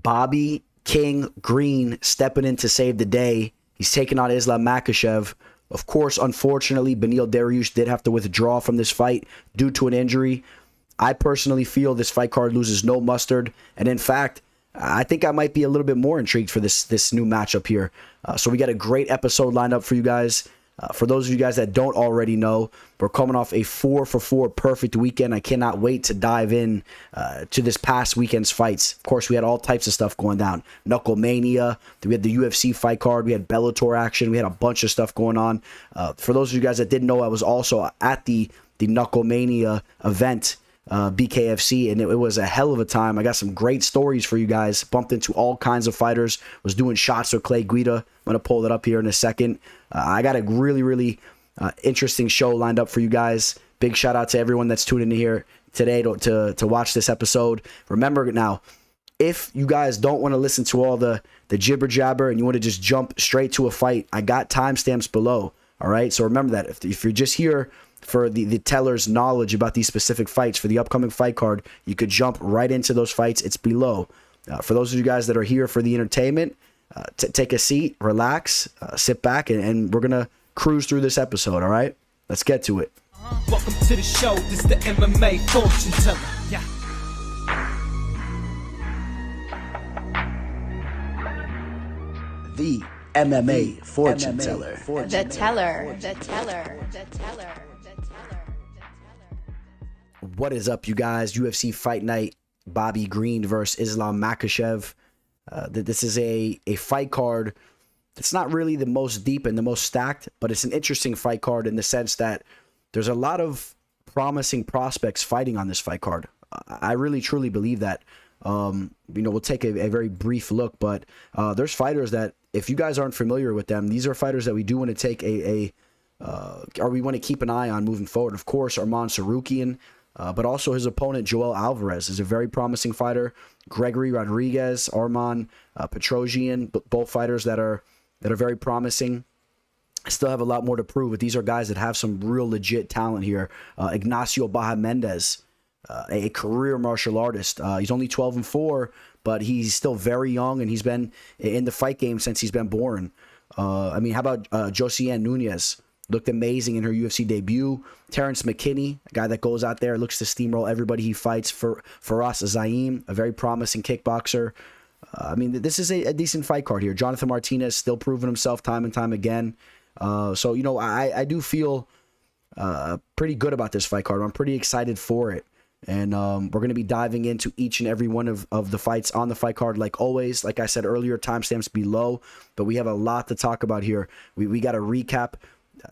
Bobby King Green stepping in to save the day. He's taking on Islam Makhachev. Of course, unfortunately, Beneil Dariush did have to withdraw from this fight due to an injury. I personally feel this fight card loses no mustard. And in fact, I think I might be a little bit more intrigued for this new matchup here. So we got a great episode lined up for you guys. For those of you guys that don't already know, we're coming off a 4-for-4 perfect weekend. I cannot wait to dive in to this past weekend's fights. Of course, we had all types of stuff going down. Knuckle Mania. We had the UFC fight card. We had Bellator action. We had a bunch of stuff going on. For those of you guys that didn't know, I was also at the Knuckle Mania event, BKFC, and it was a hell of a time. I got some great stories for you guys. Bumped into all kinds of fighters. Was doing shots with Clay Guida. I'm going to pull it up here in a second. I got a really interesting show lined up for you guys. Big shout out to everyone that's tuning in here today to watch this episode. Remember now, if you guys don't want to listen to all the jibber jabber and you want to just jump straight to a fight, I got timestamps below. All right, so remember that if you're just here for the teller's knowledge about these specific fights for the upcoming fight card, you could jump right into those fights. It's below. For those of you guys that are here for the entertainment, take a seat, relax, sit back, and we're going to cruise through this episode, all right? Let's get to it. Welcome to the show. This is the MMA fortune teller. Yeah. The MMA fortune teller. The teller. What is up, you guys? UFC Fight Night, Bobby Green versus Islam Makhachev. This is a fight card that's not really the most deep and the most stacked, but it's an interesting fight card in the sense that there's a lot of promising prospects fighting on this fight card. I really, truly believe that. We'll take a very brief look, but there's fighters that, if you guys aren't familiar with them, these are fighters that we do want to take or we want to keep an eye on moving forward. Of course, Armand Cerukian, but also his opponent, Joelle Alvarez, is a very promising fighter. Gregory Rodriguez, Armand Petrosian, both fighters that are very promising. Still have a lot more to prove, but these are guys that have some real legit talent here. Ignacio Bahamondes, a career martial artist. He's only 12-4, but he's still very young, and he's been in the fight game since he's been born. How about Josiane Nunes? Looked amazing in her UFC debut. Terence Mckinney, a guy that goes out there, looks to steamroll everybody he fights. For us, Zaim, a very promising kickboxer. This is a decent fight card here. Jonathan Martinez still proving himself time and time again. I do feel pretty good about this fight card. I'm pretty excited for it. And we're going to be diving into each and every one of the fights on the fight card like always. Like I said earlier, timestamps below. But we have a lot to talk about here. We got to recap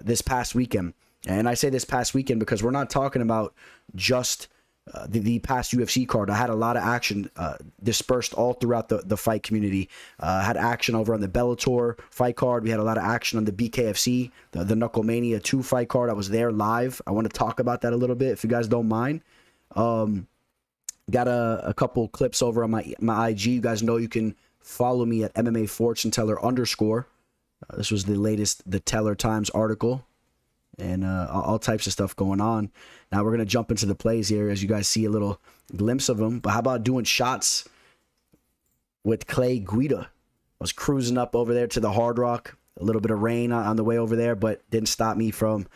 this past weekend. And I say this past weekend because we're not talking about just the past UFC card. I had a lot of action dispersed all throughout the fight community. Had action over on the Bellator fight card. We had a lot of action on the BKFC, the Knuckle Mania 2 fight card. I was there live. I want to talk about that a little bit if you guys don't mind. Got a couple clips over on my IG. You guys know you can follow me at MMA Fortune Teller _. This was the latest The Teller Times article, and all types of stuff going on. Now we're going to jump into the plays here as you guys see a little glimpse of them. But how about doing shots with Clay Guida? I was cruising up over there to the Hard Rock. A little bit of rain on the way over there, but didn't stop me from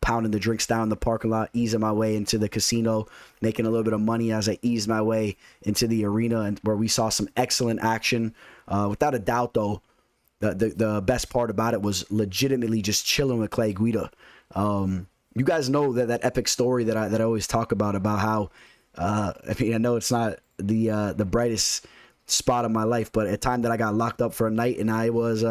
pounding the drinks down in the parking lot, easing my way into the casino, making a little bit of money as I eased my way into the arena, and where we saw some excellent action. Without a doubt, though, the best part about it was legitimately just chilling with Clay Guida. You guys know that epic story that I always talk about how I know it's not the brightest spot of my life, but a time that I got locked up for a night and I was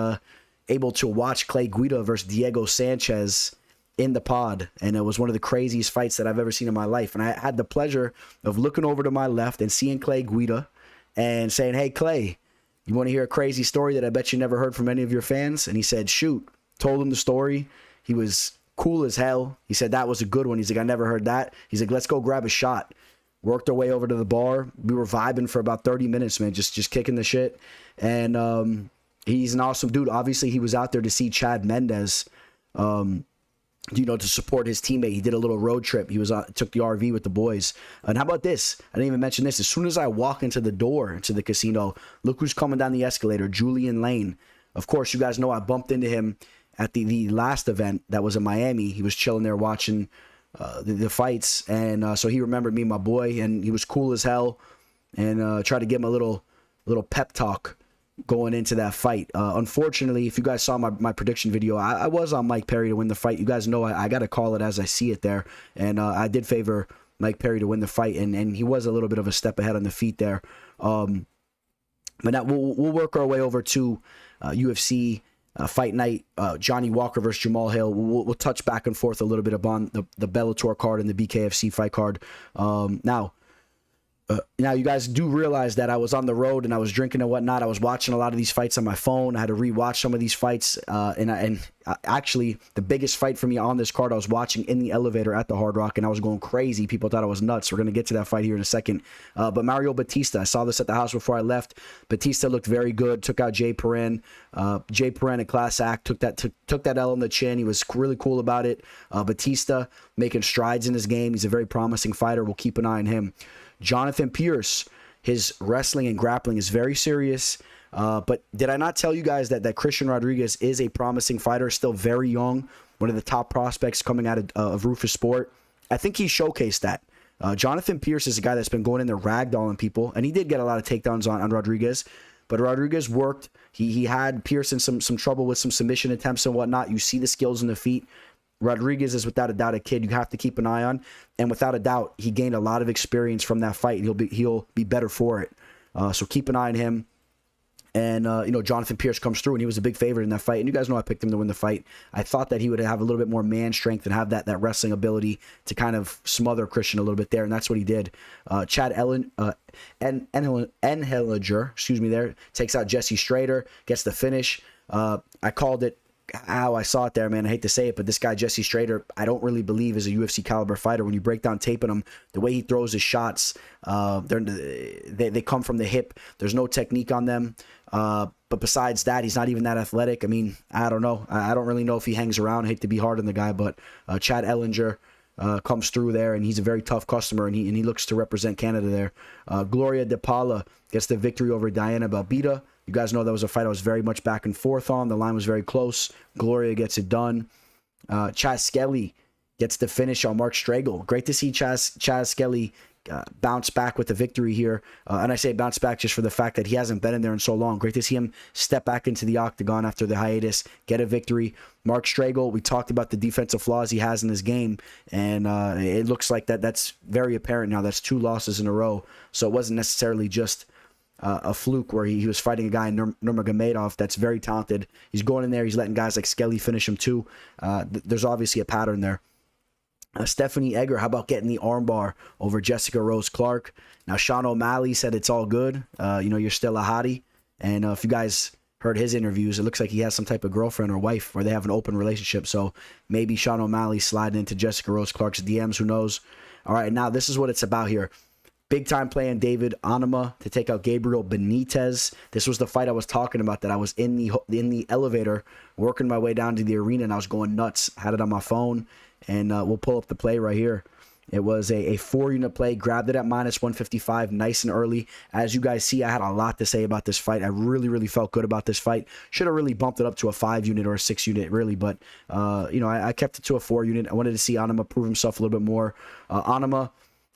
able to watch Clay Guida versus Diego Sanchez in the pod, and it was one of the craziest fights that I've ever seen in my life. And I had the pleasure of looking over to my left and seeing Clay Guida and saying, "Hey Clay, you want to hear a crazy story that I bet you never heard from any of your fans?" And he said, "Shoot." Told him the story. He was cool as hell. He said, "That was a good one." He's like, "I never heard that." He's like, "Let's go grab a shot." Worked our way over to the bar. We were vibing for about 30 minutes, man, just kicking the shit. And he's an awesome dude. Obviously, he was out there to see Chad Mendes. to support his teammate. He did a little road trip. He was took the RV with the boys. And how about this? I didn't even mention this. As soon as I walk into the door to the casino, look who's coming down the escalator, Julian Lane. Of course, you guys know I bumped into him at the last event that was in Miami. He was chilling there watching the fights, and so he remembered me, my boy, and he was cool as hell, and tried to give him a little pep talk going into that fight. Unfortunately, if you guys saw my prediction video, I was on Mike Perry to win the fight. You guys know I got to call it as I see it there, and I did favor Mike Perry to win the fight, and he was a little bit of a step ahead on the feet there. But now we'll work our way over to UFC Fight Night, Johnny Walker versus Jamal Hill. We'll touch back and forth a little bit upon the Bellator card and the BKFC fight card. Now you guys do realize that I was on the road and I was drinking and whatnot. I was watching a lot of these fights on my phone. I had to rewatch some of these fights. And actually, the biggest fight for me on this card, I was watching in the elevator at the Hard Rock, and I was going crazy. People thought I was nuts. We're going to get to that fight here in a second. But Mario Batista, I saw this at the house before I left. Batista looked very good. Took out Jay Perrin. Jay Perrin, a class act, took that L on the chin. He was really cool about it. Batista making strides in his game. He's a very promising fighter. We'll keep an eye on him. Jonathan Pierce, his wrestling and grappling is very serious. But did I not tell you guys that Christian Rodriguez is a promising fighter, still very young, one of the top prospects coming out of Rufus Sport? I think he showcased that. Jonathan Pierce is a guy that's been going in there ragdolling people, and he did get a lot of takedowns on Rodriguez. But Rodriguez worked. He had Pierce in some trouble with some submission attempts and whatnot. You see the skills in the feet. Rodriguez is without a doubt a kid you have to keep an eye on, and without a doubt he gained a lot of experience from that fight. He'll be better for it. So keep an eye on him. And Jonathan Pierce comes through, and he was a big favorite in that fight. And you guys know I picked him to win the fight. I thought that he would have a little bit more man strength and have that wrestling ability to kind of smother Christian a little bit there, and that's what he did. Chad Enheliger, there, takes out Jesse Strader, gets the finish. I called it. I saw it there, man. I hate to say it, but this guy, Jesse Strader, I don't really believe is a UFC caliber fighter. When you break down tape on him, the way he throws his shots, they come from the hip. There's no technique on them. But besides that, he's not even that athletic. I mean, I don't know. I don't really know if he hangs around. I hate to be hard on the guy, but Chad Ellinger comes through there, and he's a very tough customer, and he looks to represent Canada there. Gloria DePaula gets the victory over Diana Belbita. You guys know that was a fight I was very much back and forth on. The line was very close. Gloria gets it done. Chaz Skelly gets the finish on Mark Stragel. Great to see Chaz Skelly bounce back with the victory here. And I say bounce back just for the fact that he hasn't been in there in so long. Great to see him step back into the octagon after the hiatus, get a victory. Mark Stragel, we talked about the defensive flaws he has in his game, and it looks like that's very apparent now. That's 2 losses in a row. So it wasn't necessarily just a fluke where he was fighting a guy in Nurmagomedov that's very talented. He's going in there. He's letting guys like Skelly finish him too. There's obviously a pattern there. Stephanie Egger, how about getting the armbar over Jessica Rose Clark? Now, Sean O'Malley said it's all good. You're still a hottie. And if you guys heard his interviews, it looks like he has some type of girlfriend or wife where they have an open relationship. So maybe Sean O'Malley sliding into Jessica Rose Clark's DMs. Who knows? All right, now this is what it's about here. Big time playing David Onama to take out Gabriel Benitez. This was the fight I was talking about, that I was in the elevator working my way down to the arena, and I was going nuts. Had it on my phone, and we'll pull up the play right here. It was a 4-unit play. Grabbed it at -155, nice and early. As you guys see, I had a lot to say about this fight. I really, really felt good about this fight. Should have really bumped it up to a 5-unit or a 6-unit, really. But, I kept it to a 4-unit. I wanted to see Onama prove himself a little bit more. Onama,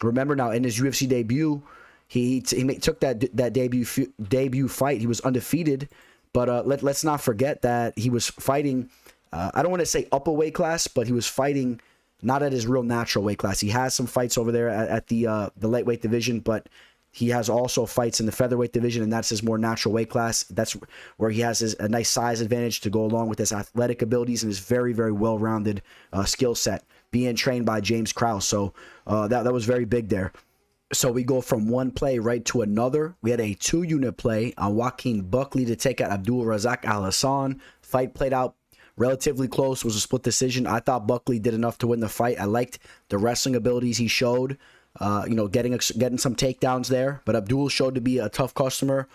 remember now, in his UFC debut, he took that debut fight. He was undefeated. But let's not forget that he was fighting, I don't want to say upper weight class, but he was fighting not at his real natural weight class. He has some fights over there at the lightweight division, but he has also fights in the featherweight division, and that's his more natural weight class. That's where he has a nice size advantage to go along with his athletic abilities and his very, very well-rounded skill set, being trained by James Krause. So that was very big there. So we go from one play right to another. We had a 2-unit play on Joaquin Buckley to take out Abdul Razak Al Hassan. Fight played out relatively close, was a split decision. I thought Buckley did enough to win the fight. I liked the wrestling abilities he showed, getting some takedowns there. But Abdul showed to be a tough customer.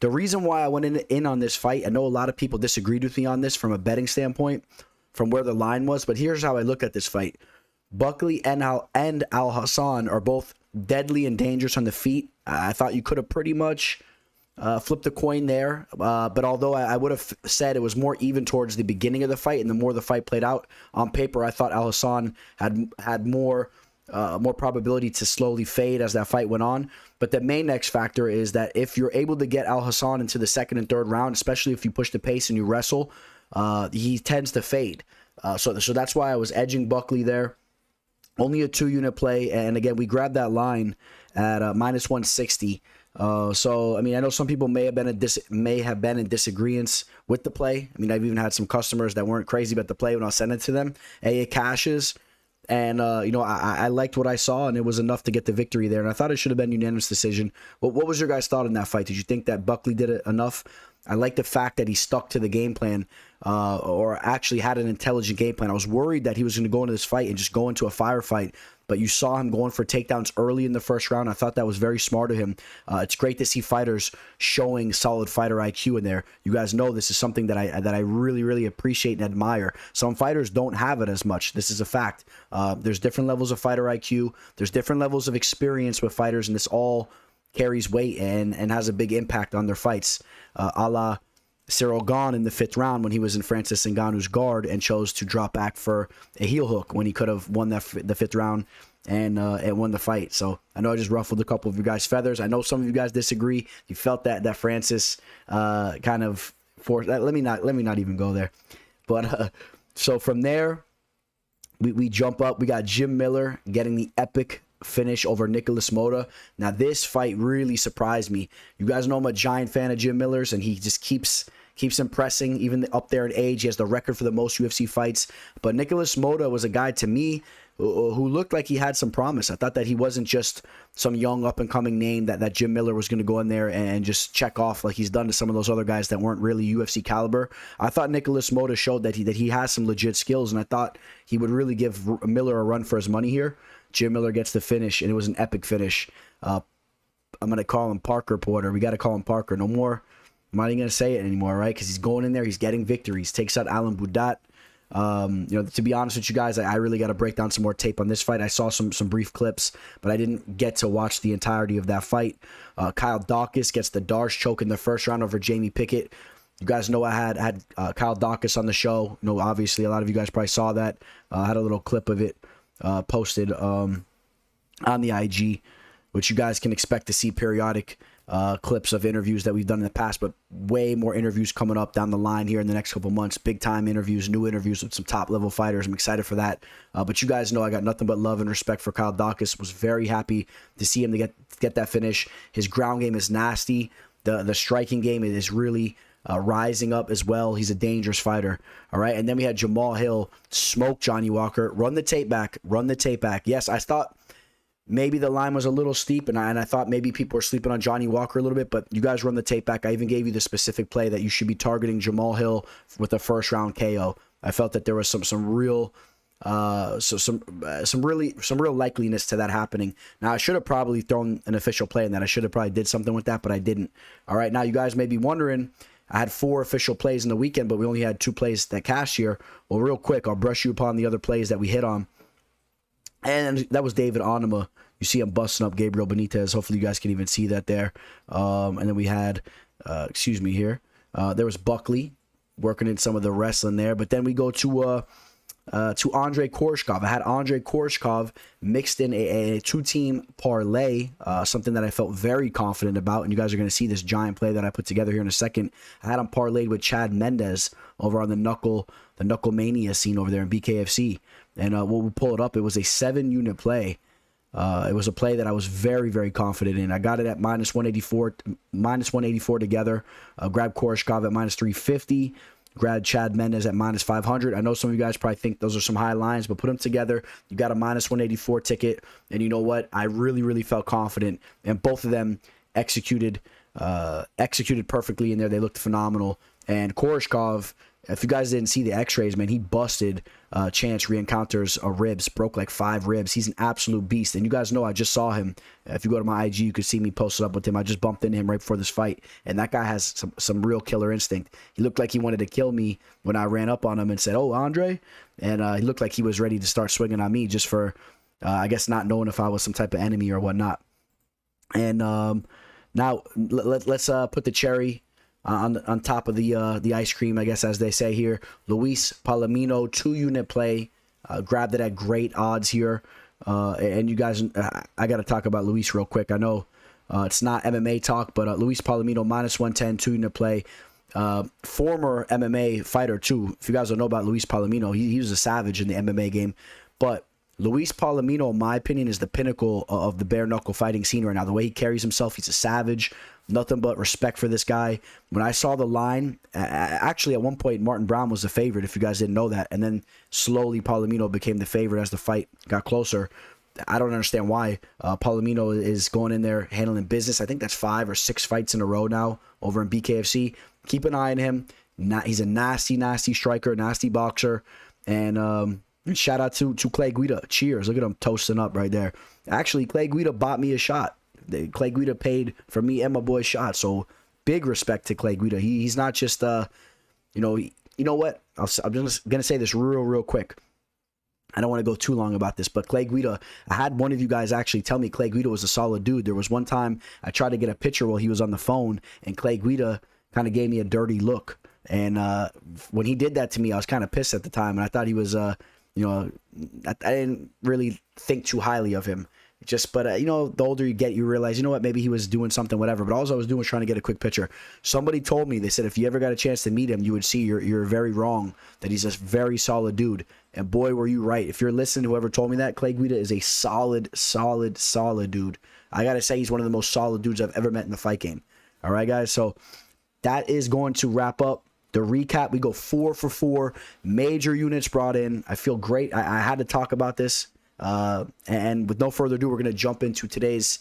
The reason why I went in on this fight, I know a lot of people disagreed with me on this from a betting standpoint, from where the line was, but here's how I look at this fight. Buckley and Al Hassan are both deadly and dangerous on the feet. I thought you could have pretty much flipped the coin there, but although I would have said it was more even towards the beginning of the fight, and the more the fight played out on paper, I thought Al Hassan had more probability to slowly fade as that fight went on. But the main X factor is that if you're able to get Al Hassan into the second and third round, especially if you push the pace and you wrestle, he tends to fade. So that's why I was edging Buckley there. Only a 2-unit play, and again, we grabbed that line at minus 160. So I mean, I know some people may have been in disagreement with the play. I mean, I've even had some customers that weren't crazy about the play when I sent it to them. It cashes, and I liked what I saw, and it was enough to get the victory there. And I thought it should have been unanimous decision. But what was your guys' thought on that fight? Did you think that Buckley did it enough? I like the fact that he stuck to the game plan, or actually had an intelligent game plan. I was worried that he was going to go into this fight and just go into a firefight, but you saw him going for takedowns early in the first round. I thought that was very smart of him. It's great to see fighters showing solid fighter IQ in there. You guys know this is something that I really, really appreciate and admire. Some fighters don't have it as much. This is a fact. There's different levels of fighter IQ. There's different levels of experience with fighters, and this all carries weight and has a big impact on their fights. A la Cirkunov in the 5th round when he was in Francis Ngannou's guard and chose to drop back for a heel hook when he could have won the 5th round and won the fight. So I know I just ruffled a couple of you guys' feathers. I know some of you guys disagree. You felt that Francis kind of forced. Let me not even go there. But so from there, we jump up. We got Jim Miller getting the epic finish over Nicholas Mota. Now this fight really surprised me. You guys know I'm a giant fan of Jim Miller's, and he just keeps impressing, even up there in age. He has the record for the most UFC fights. But Nicholas Mota was a guy, to me, who looked like he had some promise. I thought that he wasn't just some young up-and-coming name that Jim Miller was going to go in there and just check off like he's done to some of those other guys that weren't really UFC caliber. I thought Nicholas Mota showed that he has some legit skills, and I thought he would really give Miller a run for his money here. Jim Miller gets the finish, and it was an epic finish. I'm going to call him Parker Porter. We got to call him Parker. No more. I'm not even going to say it anymore, right? Because he's going in there. He's getting victories. Takes out Alan Boudat. To be honest with you guys, I really got to break down some more tape on this fight. I saw some brief clips, but I didn't get to watch the entirety of that fight. Kyle Dawkins gets the Darce choke in the first round over Jamie Pickett. You guys know I had Kyle Dawkins on the show. Obviously, a lot of you guys probably saw that. I had a little clip of it posted on the IG, which you guys can expect to see periodic clips of interviews that we've done in the past, but way more interviews coming up down the line here in the next couple months. Big time interviews, new interviews with some top level fighters. I'm excited for that. But you guys know I got nothing but love and respect for Kyle Dawkins. Was very happy to see him to get that finish. His ground game is nasty. The striking game is really rising up as well. He's a dangerous fighter. All right. And then we had Jamal Hill smoke Johnny Walker. Run the tape back. Yes, I thought maybe the line was a little steep, and I thought maybe people were sleeping on Johnny Walker a little bit, but you guys run the tape back. I even gave you the specific play that you should be targeting Jamal Hill with a first round KO. I felt that there was some real likeliness to that happening. Now I should have probably thrown an official play in that. I should have probably did something with that, but I didn't. All right. Now you guys may be wondering, I had 4 official plays in the weekend, but we only had 2 plays that cashed here. Well, real quick, I'll brush you upon the other plays that we hit on. And that was David Onuma. You see him busting up Gabriel Benitez. Hopefully you guys can even see that there. And then we had, there was Buckley working in some of the wrestling there. But then we go to Andrei Korshkov. I had Andrei Korshkov mixed in a 2-team parlay, something that I felt very confident about. And you guys are going to see this giant play that I put together here in a second. I had him parlayed with Chad Mendes over on the Knuckle Mania scene over there in BKFC. And we'll pull it up. It was a 7-unit play. It was a play that I was very, very confident in. I got it at minus 184 together. Grabbed Korshkov at minus 350. Grabbed Chad Mendes at minus 500. I know some of you guys probably think those are some high lines, but put them together. You got a minus 184 ticket. And you know what? I really, really felt confident. And both of them executed perfectly in there. They looked phenomenal. And Korshkov if you guys didn't see the x-rays, man, he busted Chance Reencounter's ribs, broke like 5 ribs. He's an absolute beast. And you guys know I just saw him. If you go to my IG, you could see me posted up with him. I just bumped into him right before this fight. And that guy has some real killer instinct. He looked like he wanted to kill me when I ran up on him and said, "Oh, Andre?" And he looked like he was ready to start swinging on me just for, I guess, not knowing if I was some type of enemy or whatnot. And now let's put the cherry on top of the ice cream, I guess, as they say here. Luis Palomino, 2-unit play, grabbed it at great odds here. And you guys, I got to talk about Luis real quick. I know it's not MMA talk, but Luis Palomino, -110, 2-unit play. Former MMA fighter, too. If you guys don't know about Luis Palomino, he was a savage in the MMA game. But Luis Palomino, in my opinion, is the pinnacle of the bare-knuckle fighting scene right now. The way he carries himself, he's a savage. Nothing but respect for this guy. When I saw the line, actually at one point Martin Brown was the favorite, if you guys didn't know that. And then slowly Palomino became the favorite as the fight got closer. I don't understand why. Palomino is going in there handling business. I think that's 5 or 6 fights in a row now over in BKFC. Keep an eye on him. He's a nasty, nasty striker, nasty boxer. And shout out to Clay Guida. Cheers. Look at him toasting up right there. Actually, Clay Guida bought me a shot. Clay Guida paid for me and my boy's shot. So big respect to Clay Guida. He's not just, you know what? I'm just going to say this real quick. I don't want to go too long about this, but Clay Guida, I had one of you guys actually tell me Clay Guida was a solid dude. There was one time I tried to get a picture while he was on the phone, and Clay Guida kind of gave me a dirty look. And when he did that to me, I was kind of pissed at the time, and I thought he was, I didn't really think too highly of him. But the older you get, you realize, you know what, maybe he was doing something, whatever. But all I was doing was trying to get a quick picture. Somebody told me, they said, if you ever got a chance to meet him, you would see you're very wrong, that he's a very solid dude. And boy, were you right. If you're listening, whoever told me that, Clay Guida is a solid dude. I got to say, he's one of the most solid dudes I've ever met in the fight game. All right, guys. So that is going to wrap up the recap. We go 4 for 4. Major units brought in. I feel great. I had to talk about this. And with no further ado, we're going to jump into today's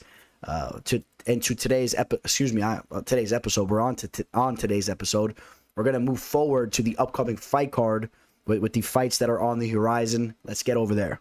today's episode. We're on today's episode. We're going to move forward to the upcoming fight card with the fights that are on the horizon. Let's get over there.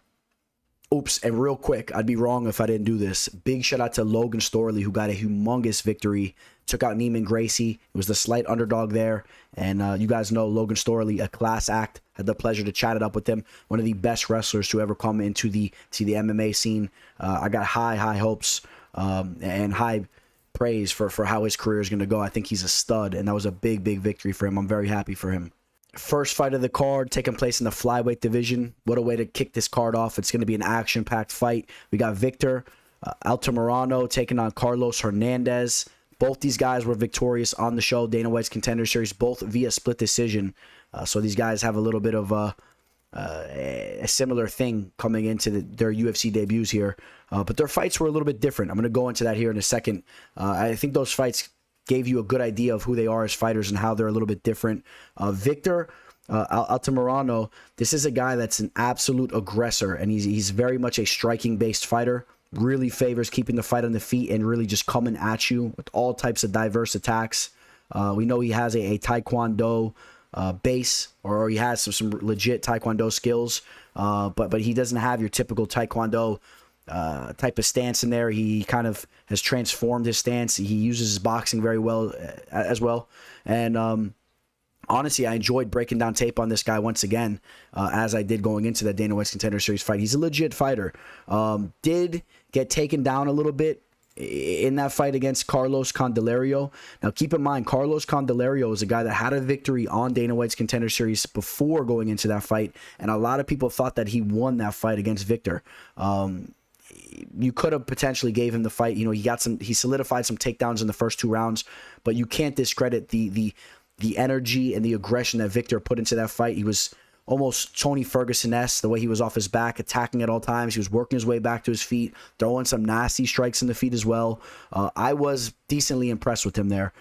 Oops, and real quick, I'd be wrong if I didn't do this. Big shout out to Logan Storley, who got a humongous victory. Took out Neiman Gracie. It was the slight underdog there. And you guys know Logan Storley, a class act. Had the pleasure to chat it up with him. One of the best wrestlers to ever come into the MMA scene. I got high hopes and high praise for how his career is going to go. I think he's a stud, and that was a big victory for him. I'm very happy for him. First fight of the card taking place in the flyweight division. What a way to kick this card off. It's going to be an action-packed fight. We got Victor Altamirano taking on Carlos Hernandez. Both these guys were victorious on the show, Dana White's Contender Series, both via split decision. So these guys have a little bit of a similar thing coming into their UFC debuts here. But their fights were a little bit different. I'm going to go into that here in a second. I think those fights gave you a good idea of who they are as fighters and how they're a little bit different. Victor Altamirano, this is a guy that's an absolute aggressor, and he's very much a striking-based fighter. Really favors keeping the fight on the feet and really just coming at you with all types of diverse attacks. We know he has a Taekwondo base, or he has some legit Taekwondo skills, but he doesn't have your typical Taekwondo type of stance in there. He kind of has transformed his stance. He uses his boxing very well as well. And honestly, I enjoyed breaking down tape on this guy once again, as I did going into that Dana White's Contender Series fight. He's a legit fighter. Did get taken down a little bit in that fight against Carlos Candelario. Now, keep in mind, Carlos Candelario is a guy that had a victory on Dana White's Contender Series before going into that fight, and a lot of people thought that he won that fight against Victor. You could have potentially gave him the fight. You know, he solidified some takedowns in the first 2 rounds, but you can't discredit the energy and the aggression that Victor put into that fight. He was almost Tony Ferguson-esque, the way he was off his back, attacking at all times. He was working his way back to his feet, throwing some nasty strikes in the feet as well. I was decently impressed with him there.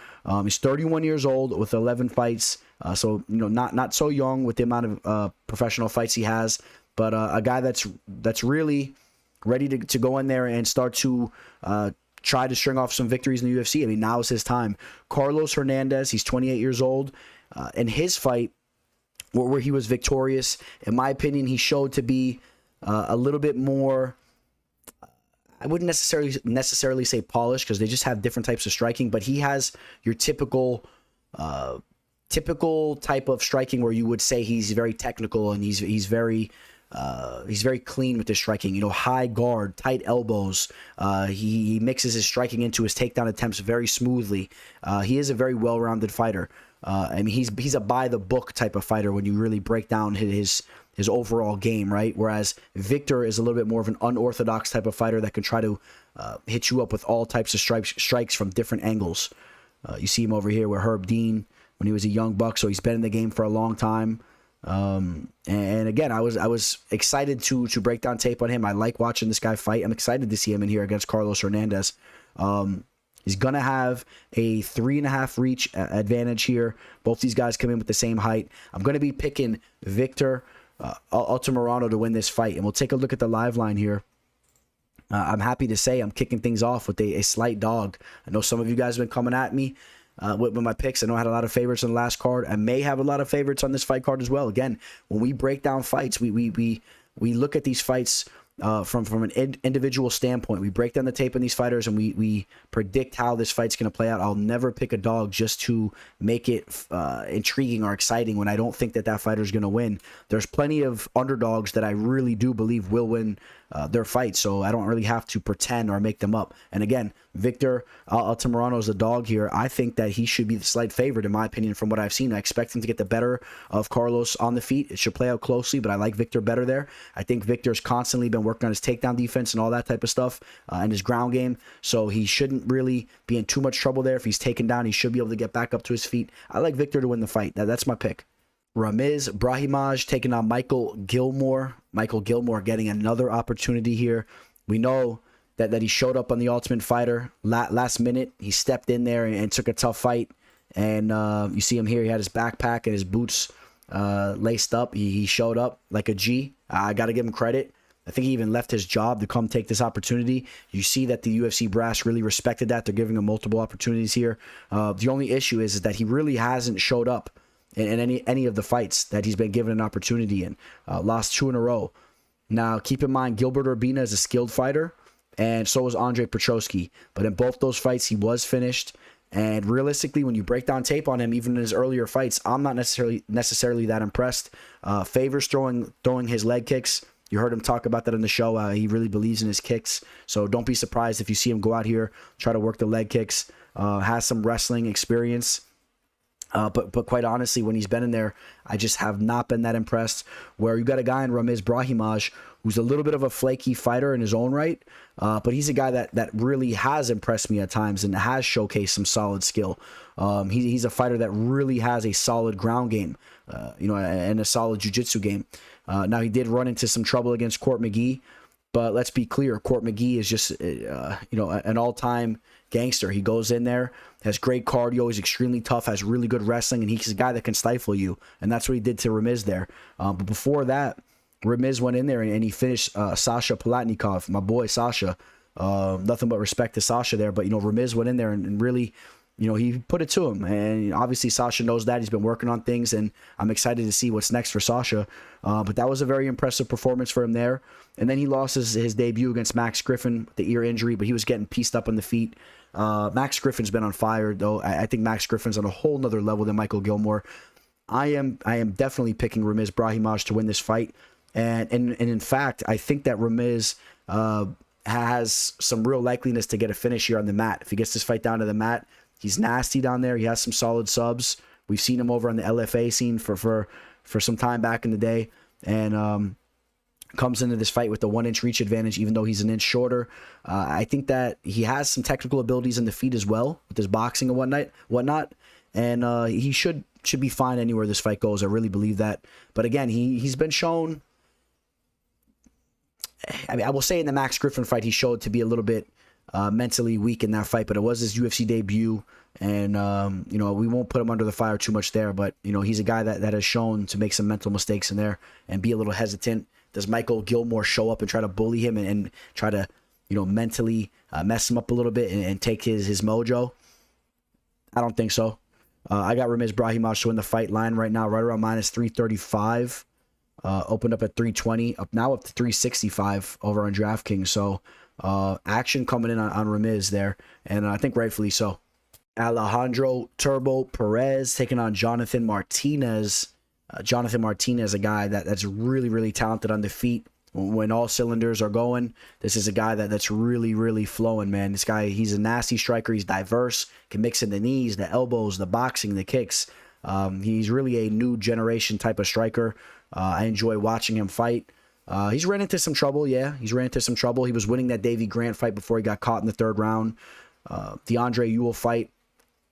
He's 31 years old with 11 fights, so not so young with the amount of professional fights he has, but a guy that's really ready to go in there and start to try to string off some victories in the UFC. I mean, now is his time. Carlos Hernandez, he's 28 years old. In his fight, where he was victorious. In my opinion, he showed to be a little bit more, I wouldn't necessarily say polished, because they just have different types of striking, but he has your typical type of striking where you would say he's very technical, and he's very clean with his striking. You know, high guard, tight elbows. He mixes his striking into his takedown attempts very smoothly. He is a very well-rounded fighter. I mean, he's a by the book type of fighter when you really break down his overall game, right? Whereas Victor is a little bit more of an unorthodox type of fighter that can try to hit you up with all types of strikes from different angles. You see him over here with Herb Dean when he was a young buck, so he's been in the game for a long time. And again, I was excited to break down tape on him. I like watching this guy fight. I'm excited to see him in here against Carlos Hernandez. He's going to have a 3.5 reach advantage here. Both these guys come in with the same height. I'm going to be picking Victor Altamirano to win this fight. And we'll take a look at the live line here. I'm happy to say I'm kicking things off with a slight dog. I know some of you guys have been coming at me with my picks. I know I had a lot of favorites on the last card. I may have a lot of favorites on this fight card as well. Again, when we break down fights, we look at these fights from an individual standpoint. We break down the tape on these fighters, and we predict how this fight's going to play out. I'll never pick a dog just to make it intriguing or exciting when I don't think that fighter's going to win. There's plenty of underdogs that I really do believe will win their fight, so I don't really have to pretend or make them up. And again, Victor Altamirano is a dog here. I think that he should be the slight favorite, in my opinion, from what I've seen. I expect him to get the better of Carlos on the feet. It should play out closely, but I like Victor better there. I think Victor's constantly been working on his takedown defense and all that type of stuff, and his ground game, so he shouldn't really be in too much trouble there. If he's taken down, he should be able to get back up to his feet. I like Victor to win the fight. That's my pick. Ramiz Brahimaj taking on Michael Gilmore. Michael Gilmore getting another opportunity here. We know that he showed up on the Ultimate Fighter last minute. He stepped in there and took a tough fight. And you see him here. He had his backpack and his boots laced up. He showed up like a G. I got to give him credit. I think he even left his job to come take this opportunity. You see that the UFC brass really respected that. They're giving him multiple opportunities here. The only issue is that he really hasn't showed up in any of the fights that he's been given an opportunity in. Lost 2 in a row. Now, keep in mind, Gilbert Urbina is a skilled fighter, and so is Andre Petrosyan. But in both those fights, he was finished. And realistically, when you break down tape on him, even in his earlier fights, I'm not necessarily that impressed. Favors throwing his leg kicks. You heard him talk about that in the show. He really believes in his kicks. So don't be surprised if you see him go out here, try to work the leg kicks. Has some wrestling experience. But quite honestly, when he's been in there, I just have not been that impressed. Where you got a guy in Ramiz Brahimaj who's a little bit of a flaky fighter in his own right, but he's a guy that really has impressed me at times and has showcased some solid skill. He's a fighter that really has a solid ground game, and a solid jiu-jitsu game. Now, he did run into some trouble against Court McGee, but let's be clear, Court McGee is just an all-time gangster. He goes in there, has great cardio, he's extremely tough, has really good wrestling, and he's a guy that can stifle you, and that's what he did to Ramiz there. But before that, Ramiz went in there and he finished Sasha Palatnikov, my boy Sasha. Nothing but respect to Sasha there, but Ramiz went in there and really, he put it to him, and obviously Sasha knows that. He's been working on things, and I'm excited to see what's next for Sasha. But that was a very impressive performance for him there. And then he lost his debut against Max Griffin with the ear injury, but he was getting pieced up on the feet. Max Griffin's been on fire, though. I think Max Griffin's on a whole nother level than Michael Gilmore. I am definitely picking Ramiz Brahimaj to win this fight. And in fact, I think that Ramiz has some real likeliness to get a finish here on the mat. If he gets this fight down to the mat, he's nasty down there. He has some solid subs. We've seen him over on the LFA scene for some time back in the day. And comes into this fight with the 1-inch reach advantage, even though he's an inch shorter. I think that he has some technical abilities in the feet as well with his boxing and whatnot. And he should be fine anywhere this fight goes. I really believe that. But again, he's been shown. I mean, I will say in the Max Griffin fight, he showed to be a little bit mentally weak in that fight, but it was his UFC debut, and we won't put him under the fire too much there. But he's a guy that has shown to make some mental mistakes in there and be a little hesitant. Does Michael Gilmore show up and try to bully him and try to mentally mess him up a little bit and take his mojo? I don't think so. I got Ramiz Brahimaj to win the fight line right now, right around minus 335. Opened up at 320, up to 365 over on DraftKings. So action coming in on Ramiz there, and I think rightfully so. Alejandro Turbo Perez taking on Jonathan Martinez. Jonathan Martinez, a guy that's really, really talented on the feet. When all cylinders are going, this is a guy that's really, really flowing, man. This guy, he's a nasty striker. He's diverse, can mix in the knees, the elbows, the boxing, the kicks. He's really a new generation type of striker. I enjoy watching him fight. He's ran into some trouble, yeah. He's ran into some trouble. He was winning that Davey Grant fight before he got caught in the 3rd round. The Andre Ewell fight,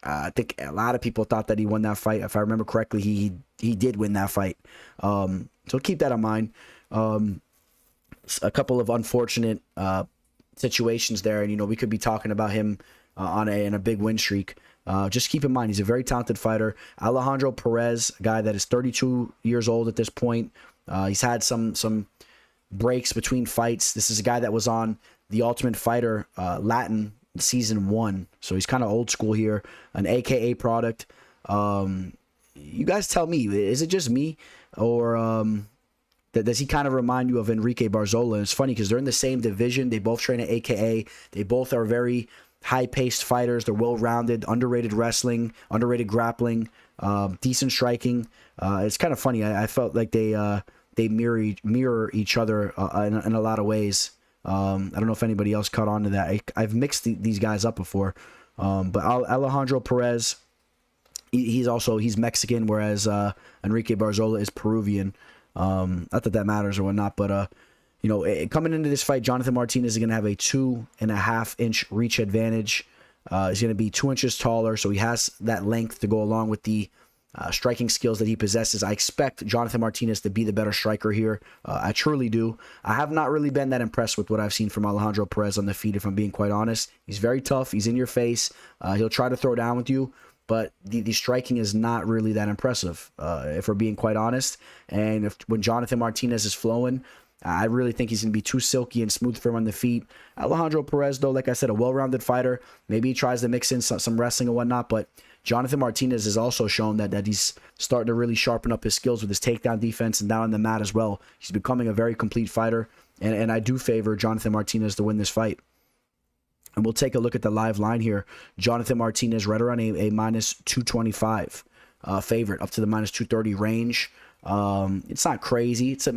I think a lot of people thought that he won that fight. If I remember correctly, he did win that fight. So keep that in mind. A couple of unfortunate situations there, and we could be talking about him in a big win streak. Just keep in mind, he's a very talented fighter. Alejandro Perez, a guy that is 32 years old at this point. He's had some breaks between fights. This is a guy that was on The Ultimate Fighter Latin Season 1, so he's kind of old school here, an AKA product. You guys tell me, is it just me, or does he kind of remind you of Enrique Barzola? And it's funny because they're in the same division. They both train at AKA. They both are very high-paced fighters. They're well-rounded, underrated wrestling, underrated grappling, decent striking. It's kind of funny. I felt like they mirror each other in a lot of ways. I don't know if anybody else caught on to that. I've mixed these guys up before. But Alejandro Perez, he's Mexican, whereas Enrique Barzola is Peruvian. Not that matters or whatnot, but coming into this fight, Jonathan Martinez is going to have a 2.5-inch reach advantage. He's going to be 2 inches taller, so he has that length to go along with the striking skills that he possesses. I expect Jonathan Martinez to be the better striker here. I truly do. I have not really been that impressed with what I've seen from Alejandro Perez on the feet, if I'm being quite honest. He's very tough. He's in your face. He'll try to throw down with you, but the striking is not really that impressive, if we're being quite honest. And when Jonathan Martinez is flowing, I really think he's going to be too silky and smooth for him on the feet. Alejandro Perez, though, like I said, a well-rounded fighter. Maybe he tries to mix in some wrestling and whatnot, but Jonathan Martinez has also shown that he's starting to really sharpen up his skills with his takedown defense and down on the mat as well. He's becoming a very complete fighter, and I do favor Jonathan Martinez to win this fight. And we'll take a look at the live line here. Jonathan Martinez right around a minus 225 favorite, up to the minus 230 range. It's not crazy. It's a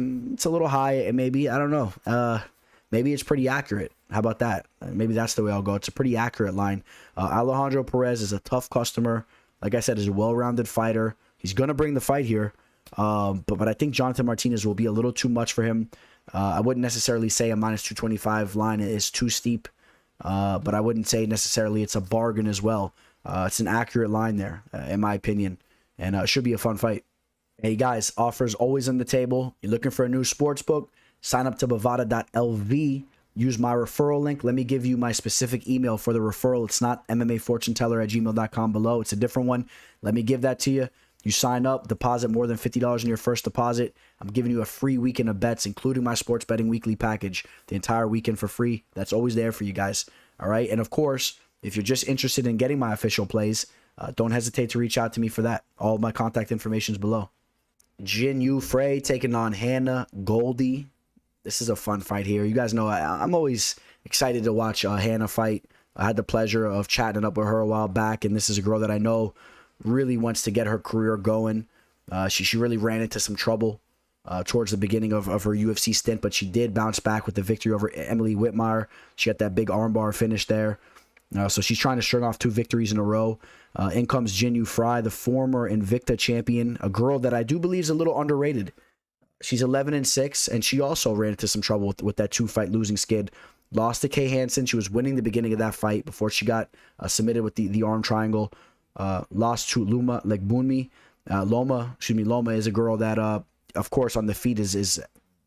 little high, maybe. I don't know. Maybe it's pretty accurate. How about that? Maybe that's the way I'll go. It's a pretty accurate line. Alejandro Perez is a tough customer. Like I said, is a well-rounded fighter. He's going to bring the fight here. But I think Jonathan Martinez will be a little too much for him. I wouldn't necessarily say a minus 225 line is too steep. But I wouldn't say necessarily it's a bargain as well. It's an accurate line there, in my opinion. And it should be a fun fight. Hey guys, offers always on the table. You're looking for a new sports book? Sign up to Bovada.lv. Use my referral link. Let me give you my specific email for the referral. It's not MMAFortuneteller@gmail.com below. It's a different one. Let me give that to you. You sign up, deposit more than $50 in your first deposit. I'm giving you a free weekend of bets, including my sports betting weekly package, the entire weekend for free. That's always there for you guys. All right. And of course, if you're just interested in getting my official plays, don't hesitate to reach out to me for that. All of my contact information is below. Jin Yufrai taking on Hannah Goldie. This is a fun fight here. You guys know I'm always excited to watch Hannah fight. I had the pleasure of chatting up with her a while back, and this is a girl that I know really wants to get her career going. She really ran into some trouble towards the beginning of her UFC stint, but she did bounce back with the victory over Emily Whitmire. She got that big armbar finish there. So she's trying to string off 2 victories in a row. In comes Jin Yufrai, the former Invicta champion, a girl that I do believe is a little underrated. She's 11-6, and she also ran into some trouble with that 2-fight losing skid. Lost to Kay Hansen. She was winning the beginning of that fight before she got submitted with the arm triangle. Lost to Loma Legbunmi. Loma is a girl that, of course, on the feet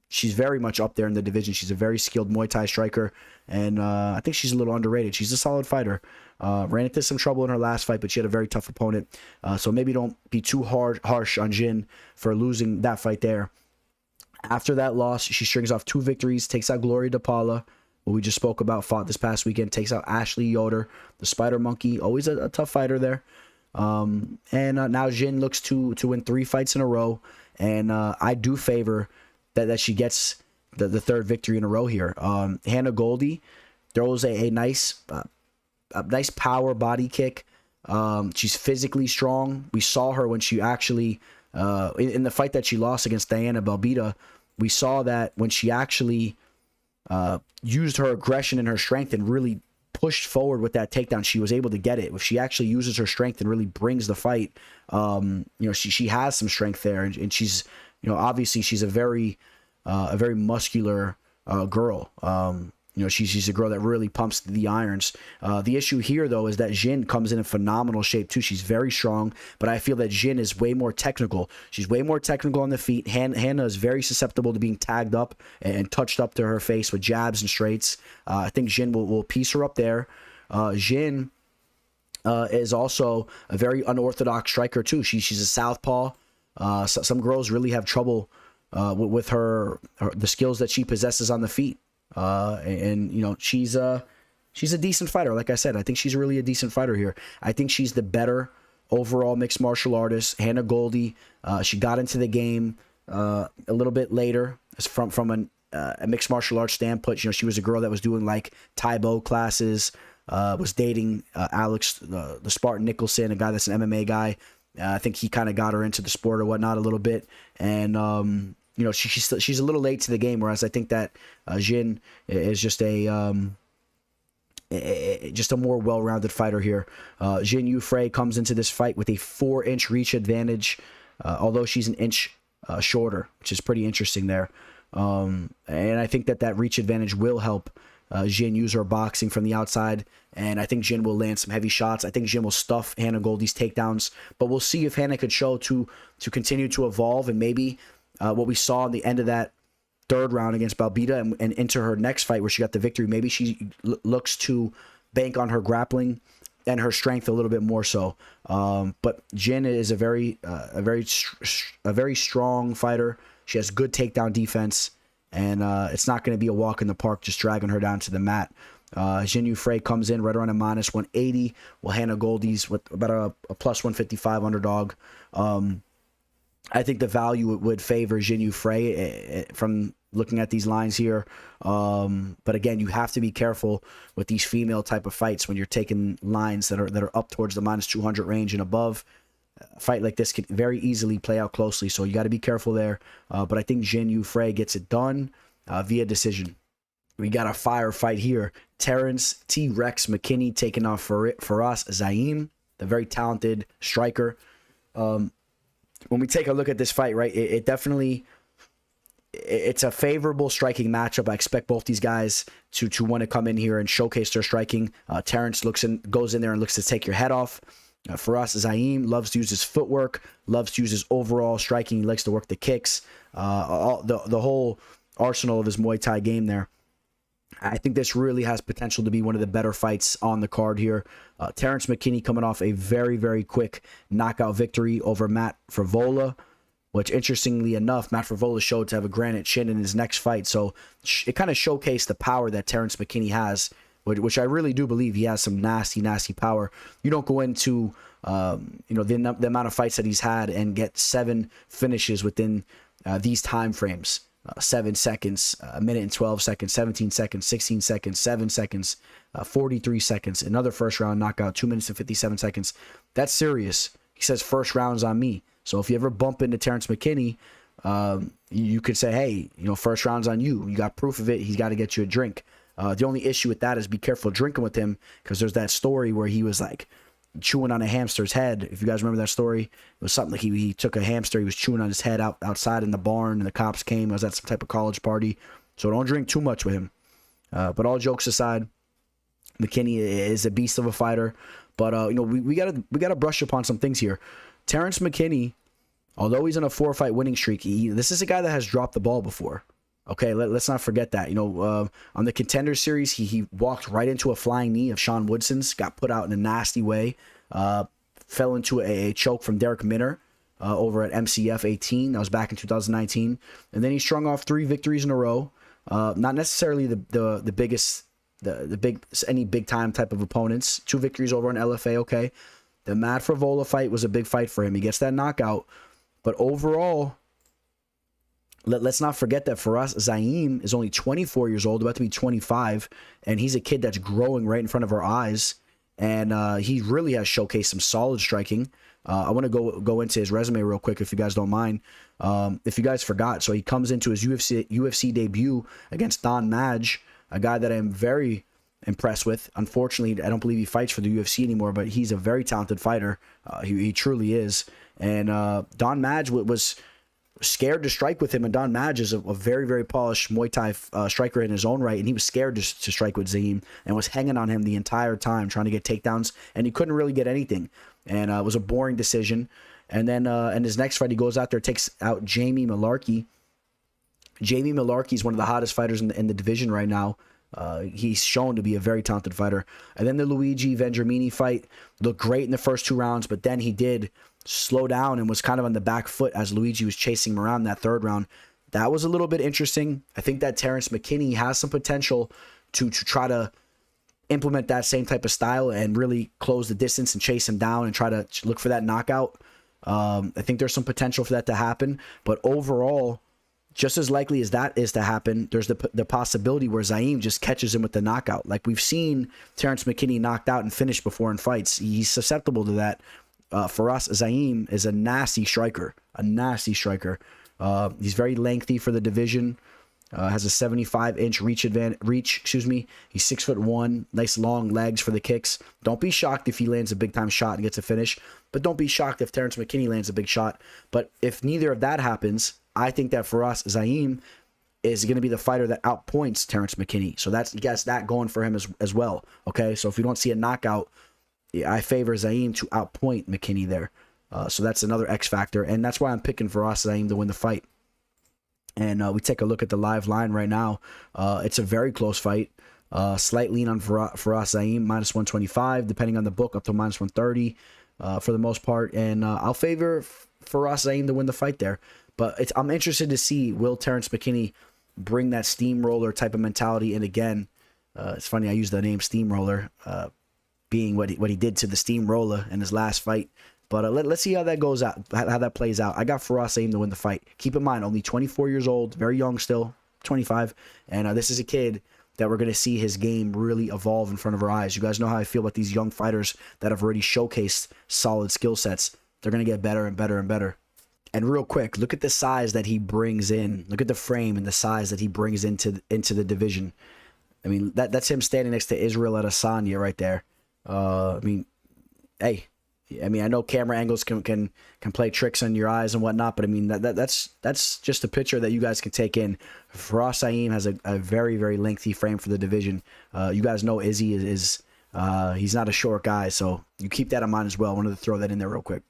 she's very much up there in the division. She's a very skilled Muay Thai striker, and I think she's a little underrated. She's a solid fighter. Ran into some trouble in her last fight, but she had a very tough opponent. So maybe don't be too harsh on Jin for losing that fight there. After that loss, she strings off 2 victories, takes out Gloria DePaula, who we just spoke about, fought this past weekend, takes out Ashley Yoder, the Spider Monkey, always a tough fighter there. Now Jin looks to win 3 fights in a row, and I do favor that she gets the third victory in a row here. Hannah Goldie throws a nice power body kick. She's physically strong. We saw her when she actually in the fight that she lost against Diana Belbita. We saw that when she actually used her aggression and her strength and really pushed forward with that takedown, she was able to get it. If she actually uses her strength and really brings the fight, she has some strength there, and she's, obviously she's a very muscular girl. She's a girl that really pumps the irons. The issue here, though, is that Jin comes in phenomenal shape, too. She's very strong, but I feel that Jin is way more technical. She's way more technical on the feet. Hannah is very susceptible to being tagged up and touched up to her face with jabs and straights. I think Jin will piece her up there. Jin is also a very unorthodox striker, too. She's a southpaw. Some girls really have trouble with the skills that she possesses on the feet. She's a decent fighter. Like I said, I think she's really a decent fighter here. I think she's the better overall mixed martial artist. Hannah Goldie, she got into the game a little bit later from a mixed martial arts standpoint. She was a girl that was doing like Taibo classes, was dating Alex, the Spartan Nicholson, a guy that's an MMA guy. I think he kind of got her into the sport or whatnot a little bit. And, she's a little late to the game, whereas I think that Jin is just a more well-rounded fighter here. Jin Yufrai comes into this fight with a 4-inch reach advantage, although she's an inch shorter, which is pretty interesting there. And I think that reach advantage will help Jin use her boxing from the outside, and I think Jin will land some heavy shots. I think Jin will stuff Hannah Goldie's takedowns, but we'll see if Hannah could show to continue to evolve, and maybe what we saw in the end of that third round against Belbita and into her next fight where she got the victory, maybe she looks to bank on her grappling and her strength a little bit more so. But Jin is a very strong fighter. She has good takedown defense, and it's not going to be a walk in the park just dragging her down to the mat. Jin Yufrai comes in right around a minus 180, while Hannah Goldie's with about a plus 155 underdog. I think the value would favor Jin Yufrai from looking at these lines here. But again, you have to be careful with these female type of fights when you're taking lines that are up towards the minus 200 range and above. A fight like this can very easily play out closely, so you got to be careful there. But I think Jin Yufrai gets it done via decision. We got a fire fight here. Terence T-Rex McKinney taking off Faraz Zaim, the very talented striker. When we take a look at this fight, right, it definitely, it's a favorable striking matchup. I expect both these guys to want to come in here and showcase their striking. Terence goes in there and looks to take your head off. Faraz Zaim loves to use his footwork, loves to use his overall striking. He likes to work the kicks, the whole arsenal of his Muay Thai game there. I think this really has potential to be one of the better fights on the card here. Terence McKinney coming off a very, very quick knockout victory over Matt Frevola, which interestingly enough, Matt Frevola showed to have a granite chin in his next fight. So it kind of showcased the power that Terence McKinney has, which I really do believe he has some nasty, nasty power. You don't go into the amount of fights that he's had and get 7 finishes within these time frames. 7 seconds, a minute and 12 seconds, 17 seconds, 16 seconds, 7 seconds, 43 seconds, another first round knockout, 2 minutes and 57 seconds. That's serious. He says first round's on me. So if you ever bump into Terence McKinney, you could say, hey, first round's on you. You got proof of it. He's got to get you a drink. The only issue with that is be careful drinking with him, because there's that story where he was like chewing on a hamster's head. If you guys remember that story, it was something like he took a hamster, he was chewing on his head outside in the barn, and the cops came. It was at some type of college party. So don't drink too much with him. But all jokes aside, McKinney is a beast of a fighter. But we gotta brush upon some things here. Terence McKinney, although he's on a 4-fight winning streak, this is a guy that has dropped the ball before. Okay, let's not forget that. On the Contender Series, he walked right into a flying knee of Sean Woodson's, got put out in a nasty way, fell into a choke from Derek Minner over at MCF 18. That was back in 2019. And then he strung off 3 victories in a row. Not necessarily the biggest, any big time type of opponents. 2 victories over on LFA, okay. The Matt Frivola fight was a big fight for him. He gets that knockout. But overall, let's not forget that for us, Zaim is only 24 years old, about to be 25, and he's a kid that's growing right in front of our eyes. And he really has showcased some solid striking. I want to go into his resume real quick, if you guys don't mind. If you guys forgot, so he comes into his UFC debut against Don Madge, a guy that I'm very impressed with. Unfortunately, I don't believe he fights for the UFC anymore, but he's a very talented fighter. He truly is. And Don Madge was scared to strike with him, and Don Madge is a very, very polished Muay Thai striker in his own right, and he was scared to strike with Zaim and was hanging on him the entire time, trying to get takedowns, and he couldn't really get anything. And it was a boring decision. And then in his next fight, he goes out there, takes out Jamie Malarkey. Jamie Malarkey is one of the hottest fighters in the division right now. He's shown to be a very talented fighter. And then the Luigi Vendramini fight looked great in the first 2 rounds, but then he did slow down and was kind of on the back foot as Luigi was chasing him around that 3rd round. That was a little bit interesting. I think that Terence Mckinney has some potential to try to implement that same type of style and really close the distance and chase him down and try to look for that knockout. I think there's some potential for that to happen. But overall, just as likely as that is to happen, there's the possibility where Zaim just catches him with the knockout. Like we've seen Terence McKinney knocked out and finished before in fights. He's susceptible to that. For us, Zaim is a nasty striker. He's very lengthy for the division. Has a 75-inch reach. Excuse me. He's 6'1", nice long legs for the kicks. Don't be shocked if he lands a big time shot and gets a finish, but don't be shocked if Terence McKinney lands a big shot. But if neither of that happens, I think that for us, Zaim is going to be the fighter that outpoints Terence McKinney. So he gets that going for him as well. Okay, so if we don't see a knockout, I favor Zaim to outpoint McKinney there. So that's another X factor, and that's why I'm picking for us, Zaim, to win the fight. And we take a look at the live line right now. It's a very close fight. Slight lean on for us, Zaim, minus 125, depending on the book, up to minus 130 for the most part. And I'll favor for us, Zaim, to win the fight there. But I'm interested to see, will Terence McKinney bring that steamroller type of mentality in again? It's funny, I use the name steamroller, being what he did to the steamroller in his last fight. But let's see how that goes out, how that plays out. I got Faraz Zaim to win the fight. Keep in mind, only 24 years old, very young still, 25. And this is a kid that we're going to see his game really evolve in front of our eyes. You guys know how I feel about these young fighters that have already showcased solid skill sets. They're going to get better and better and better. And real quick, look at the size that he brings in. Look at the frame and the size that he brings into the division. I mean, that's him standing next to Israel Adesanya right there. Hey. I mean, I know camera angles can play tricks on your eyes and whatnot, but I mean that's just a picture that you guys can take in. Faraz Zaim has a very, very lengthy frame for the division. You guys know Izzy is he's not a short guy, so you keep that in mind as well. I wanted to throw that in there real quick.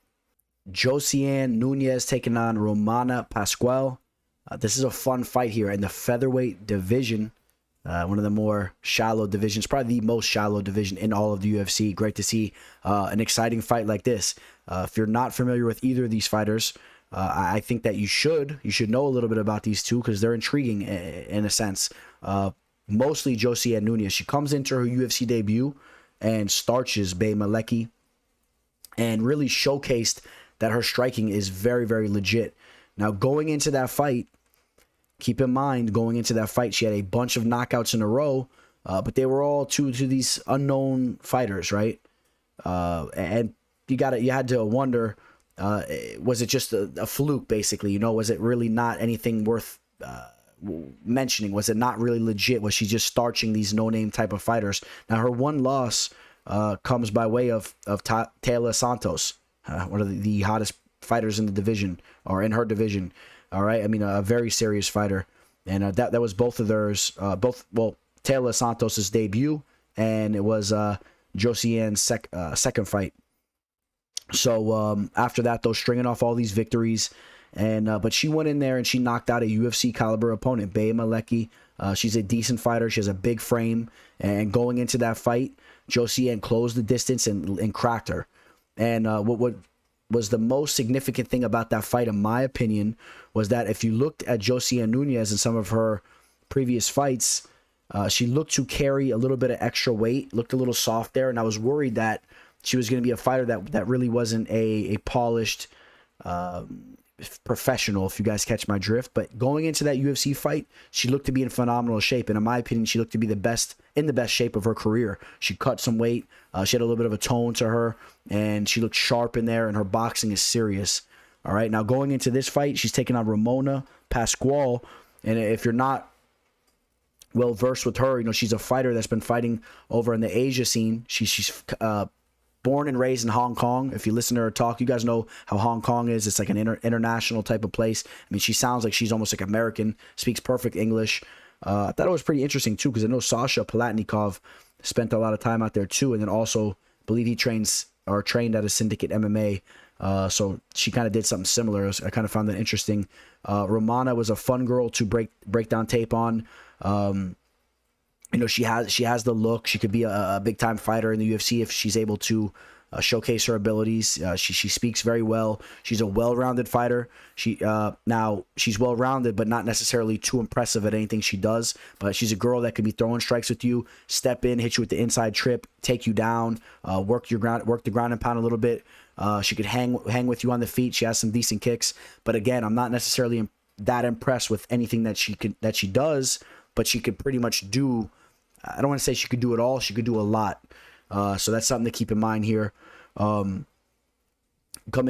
Josiane Nunes taking on Romana Pascual. This is a fun fight here in the featherweight division. One of the more shallow divisions, probably the most shallow division in all of the UFC. Great to see an exciting fight like this. If you're not familiar with either of these fighters, I think that you should know a little bit about these two because they're intriguing in a sense. Mostly Josiane Nunes. She comes into her UFC debut and starches Bay Maleki and really showcased that her striking is very, very legit. Now, going into that fight, keep in mind, going into that fight, she had a bunch of knockouts in a row, but they were all to these unknown fighters, right? And you had to wonder, was it just a fluke, basically? You know, was it really not anything worth mentioning? Was it not really legit? Was she just starching these no-name type of fighters? Now, her one loss comes by way of Taylor Santos, one of the hottest fighters in the division, or in her division. All right, I mean, a very serious fighter, and that was both of theirs. Taylor Santos's debut, and it was Josiane's second fight. So after that, though, stringing off all these victories, and but she went in there and she knocked out a UFC caliber opponent, Bay Maleki. She's a decent fighter. She has a big frame, and going into that fight, Josiane closed the distance and cracked her. And what was the most significant thing about that fight, in my opinion, was that if you looked at Josiane Nunes in some of her previous fights, she looked to carry a little bit of extra weight, looked a little soft there, and I was worried that she was going to be a fighter that really wasn't a polished professional, if you guys catch my drift. But going into that UFC fight, she looked to be in phenomenal shape, and in my opinion, she looked to be in the best shape of her career. She cut some weight, she had a little bit of a tone to her, and she looked sharp in there, and her boxing is serious. All right, now going into this fight, she's taking on Ramona Pascual, and if you're not well versed with her, she's a fighter that's been fighting over in the Asia scene. She's born and raised in Hong Kong. If you listen to her talk, you guys know how Hong Kong is. It's like an international type of place. I mean, she sounds like she's almost like American, speaks perfect English. I thought it was pretty interesting too, because I know Sasha Palatnikov spent a lot of time out there too, and then also I believe he trained at a Syndicate MMA. So she kind of did something similar. I kind of found that interesting. Romana was a fun girl to break down tape on. She has the look. She could be a big time fighter in the UFC if she's able to showcase her abilities. She speaks very well. She's a well-rounded fighter. She's well-rounded, but not necessarily too impressive at anything she does. But she's a girl that could be throwing strikes with you, step in, hit you with the inside trip, take you down, work the ground and pound a little bit. She could hang with you on the feet. She has some decent kicks. But again, I'm not necessarily that impressed with anything that she does. But she could pretty much do. I don't want to say she could do it all. She could do a lot. So that's something to keep in mind here. Coming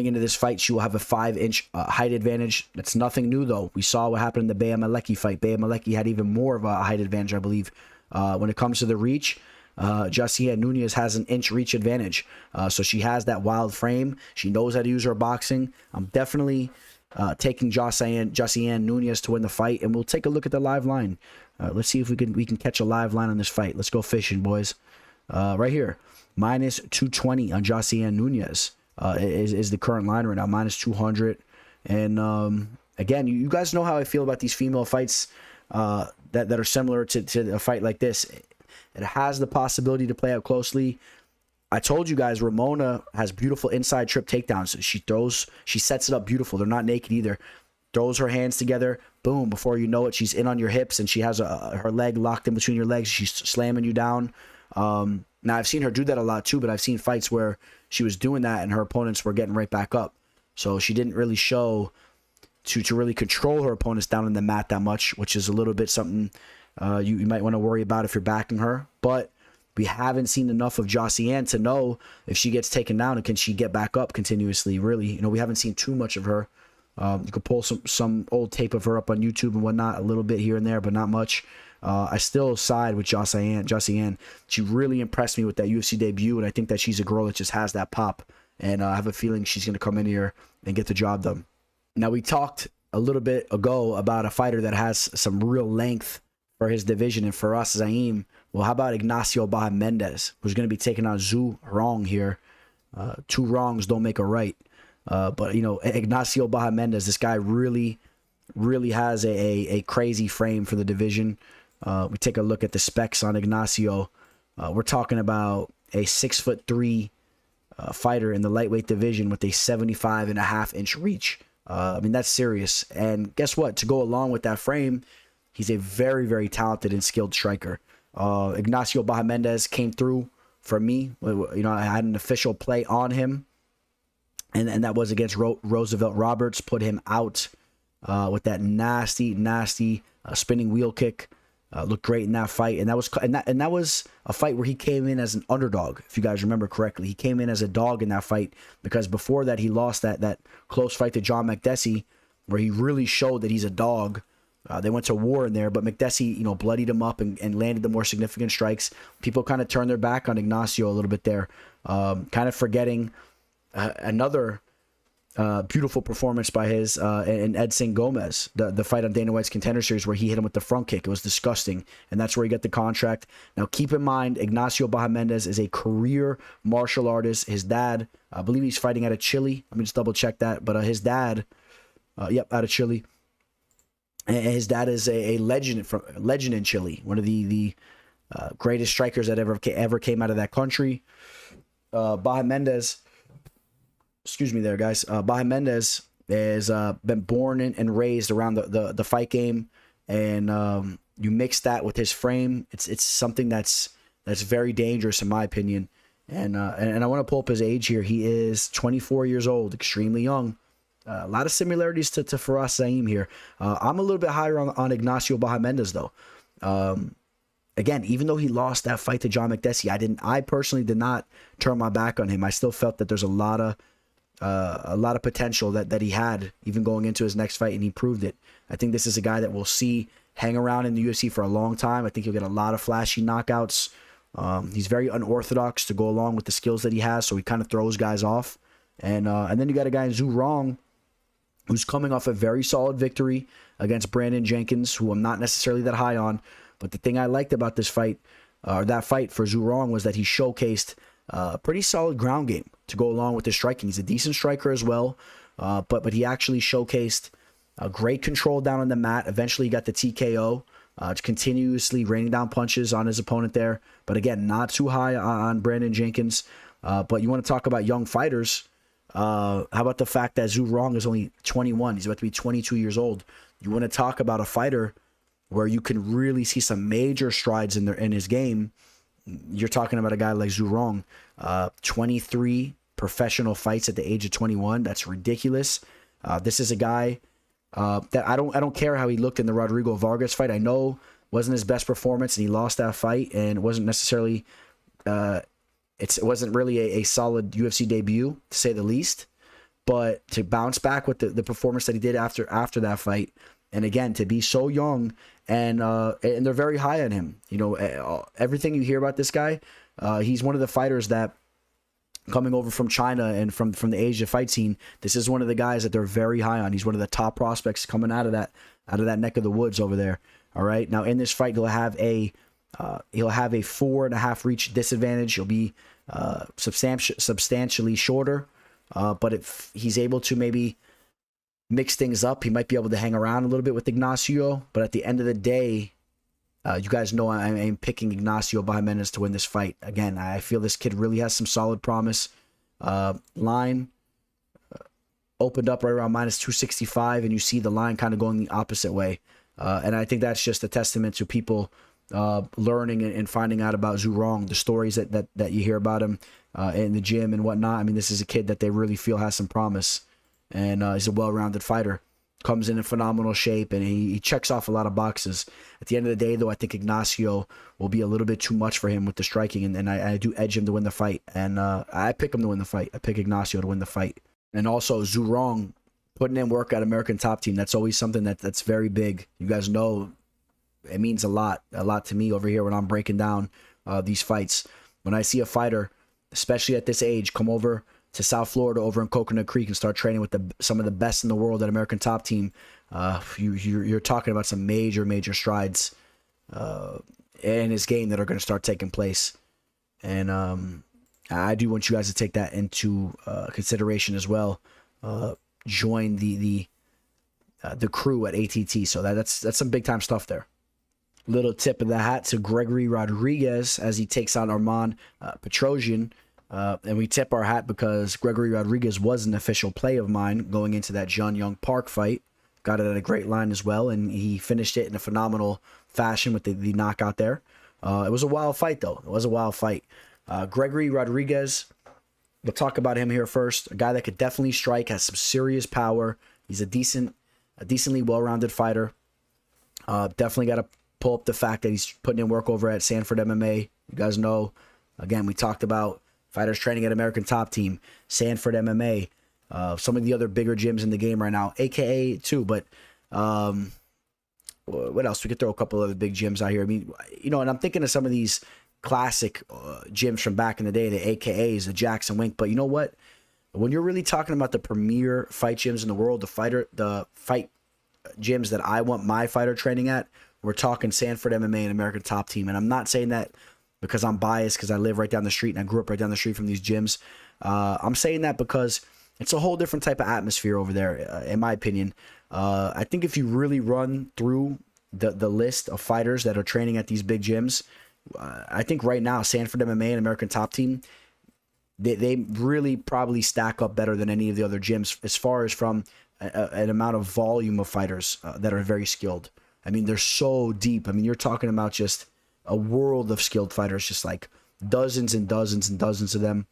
into this fight, she will have a 5-inch height advantage. That's nothing new, though. We saw what happened in the Bea Malecki fight. Bea Malecki had even more of a height advantage, I believe. When it comes to the reach, Josiane Nunes has an inch reach advantage. So she has that wild frame. She knows how to use her boxing. I'm definitely taking Josiane Nunes to win the fight, and we'll take a look at the live line. Let's see if we can catch a live line on this fight. Let's go fishing, boys. Right here, minus 220 on Josiane Nunes is the current line right now, minus 200. And again, you guys know how I feel about these female fights that are similar to a fight like this. It has the possibility to play out closely. I told you guys, Ramona has beautiful inside trip takedowns. She sets it up beautiful. They're not naked either. Throws her hands together, boom, before you know it, she's in on your hips, and she has her leg locked in between your legs. She's slamming you down. Now, I've seen her do that a lot too, but I've seen fights where she was doing that and her opponents were getting right back up. So she didn't really show to really control her opponents down in the mat that much, which is a little bit something you might want to worry about if you're backing her. But we haven't seen enough of Josiane to know if she gets taken down and can she get back up continuously, really. We haven't seen too much of her. You could pull some old tape of her up on YouTube and whatnot, a little bit here and there, but not much. I still side with Josiane. She really impressed me with that UFC debut, and I think that she's a girl that just has that pop. And I have a feeling she's going to come in here and get the job done. Now, we talked a little bit ago about a fighter that has some real length for his division, and for us, Zaim. Well, how about Ignacio Bahamondes, who's going to be taking on Zhu Rong here? Two wrongs don't make a right. But Ignacio Bahamondes, this guy really has a crazy frame for the division. We take a look at the specs on Ignacio. We're talking about a 6'3" fighter in the lightweight division with a 75.5-inch reach. I mean, that's serious. And guess what? To go along with that frame, he's a very, very talented and skilled striker. Ignacio Bahamondes came through for me. I had an official play on him. And that was against Roosevelt Roberts. Put him out with that nasty spinning wheel kick. Looked great in that fight, and that was a fight where he came in as an underdog. If you guys remember correctly, he came in as a dog in that fight because before that he lost that close fight to John Makdessi, where he really showed that he's a dog. They went to war in there, but Makdessi, bloodied him up and landed the more significant strikes. People kind of turned their back on Ignacio a little bit there, kind of forgetting. Another beautiful performance by his and Edson Gomez, the fight on Dana White's Contender Series where he hit him with the front kick. It was disgusting, and that's where he got the contract. Now, keep in mind, Ignacio Bahamondes is a career martial artist. His dad, I believe he's fighting out of Chile. Let me just double check that. But his dad, out of Chile. And his dad is a legend in Chile, one of the greatest strikers that ever came out of that country. Bahamondes. Excuse me there, guys. Bahamondes has been born and raised around the fight game, and you mix that with his frame, it's something that's very dangerous in my opinion. And I want to pull up his age here. He is 24 years old, extremely young. A lot of similarities to Faraz Zaim here. I'm a little bit higher on Ignacio Bahamondes though. Again, even though he lost that fight to John McDessie, I personally did not turn my back on him. I still felt that there's a lot of potential that he had even going into his next fight, and he proved it. I think this is a guy that we'll see hang around in the UFC for a long time. I think he'll get a lot of flashy knockouts. He's very unorthodox to go along with the skills that he has, so he kind of throws guys off. And then you got a guy in Zhu Rong, who's coming off a very solid victory against Brandon Jenkins, who I'm not necessarily that high on. But the thing I liked about this fight, or that fight for Zhu Rong, was that he showcased a pretty solid ground game to go along with his striking. He's a decent striker as well, but he actually showcased great control down on the mat. Eventually he got the TKO, continuously raining down punches on his opponent there. But again, not too high on Brandon Jenkins. But you want to talk about young fighters. How about the fact that Zhu Rong is only 21? He's about to be 22 years old. You want to talk about a fighter where you can really see some major strides in his game. You're talking about a guy like Zhu Rong, 23 professional fights at the age of 21. That's ridiculous. This is a guy that I don't care how he looked in the Rodrigo Vargas fight. I know wasn't his best performance, and he lost that fight, and it wasn't necessarily it wasn't really a solid UFC debut, to say the least. But to bounce back with the performance that he did after that fight, and again to be so young, and they're very high on him. You know, everything you hear about this guy, he's one of the fighters that, coming over from China and from the Asia fight scene, this is one of the guys that they're very high on. He's one of the top prospects coming out of that neck of the woods over there. All right, now in this fight he'll have a 4.5 reach disadvantage. He'll be substantially shorter, but if he's able to maybe mix things up, he might be able to hang around a little bit with Ignacio. But at the end of the day, you guys know I'm picking Ignacio Bahamondes to win this fight. Again, I feel this kid really has some solid promise. Line opened up right around minus 265, and you see the line kind of going the opposite way. And I think that's just a testament to people learning and finding out about Zhu Rong, the stories that you hear about him in the gym and whatnot. I mean, this is a kid that they really feel has some promise, and he's a well-rounded fighter. Comes in phenomenal shape, and he checks off a lot of boxes. At the end of the day, though, I think Ignacio will be a little bit too much for him with the striking, and I do edge him to win the fight. And I pick him to win the fight. I pick Ignacio to win the fight. And also Zhu Rong putting in work at American Top Team. That's always something that's very big. You guys know it means a lot to me over here when I'm breaking down these fights. When I see a fighter, especially at this age, come over to South Florida, over in Coconut Creek, and start training with some of the best in the world at American Top Team, you're talking about some major strides in his game that are going to start taking place. And I do want you guys to take that into consideration as well. Join the crew at ATT. So that's some big time stuff there. Little tip of the hat to Gregory Rodriguez as he takes on Armand Petrosian. And we tip our hat because Gregory Rodriguez was an official play of mine going into that John Young Park fight. Got it at a great line as well, and he finished it in a phenomenal fashion with the knockout there. It was a wild fight, though. It was a wild fight. Gregory Rodriguez, we'll talk about him here first. A guy that could definitely strike, has some serious power. He's a decently well-rounded fighter. Definitely got to pull up the fact that he's putting in work over at Sanford MMA. You guys know, again, we talked about fighters training at American Top Team, Sanford MMA, some of the other bigger gyms in the game right now, AKA too. But what else? We could throw a couple other big gyms out here. I mean, you know, and I'm thinking of some of these classic gyms from back in the day, the AKAs, the Jackson Wink. But you know what? When you're really talking about the premier fight gyms in the world, the fight gyms that I want my fighter training at, we're talking Sanford MMA and American Top Team. And I'm not saying that because I'm biased because I live right down the street and I grew up right down the street from these gyms. I'm saying that because it's a whole different type of atmosphere over there, in my opinion. I think if you really run through the list of fighters that are training at these big gyms, I think right now Sanford MMA and American Top Team, they really probably stack up better than any of the other gyms as far as from an amount of volume of fighters that are very skilled. I mean, they're so deep. I mean, you're talking about just a world of skilled fighters just like dozens and dozens and dozens of them.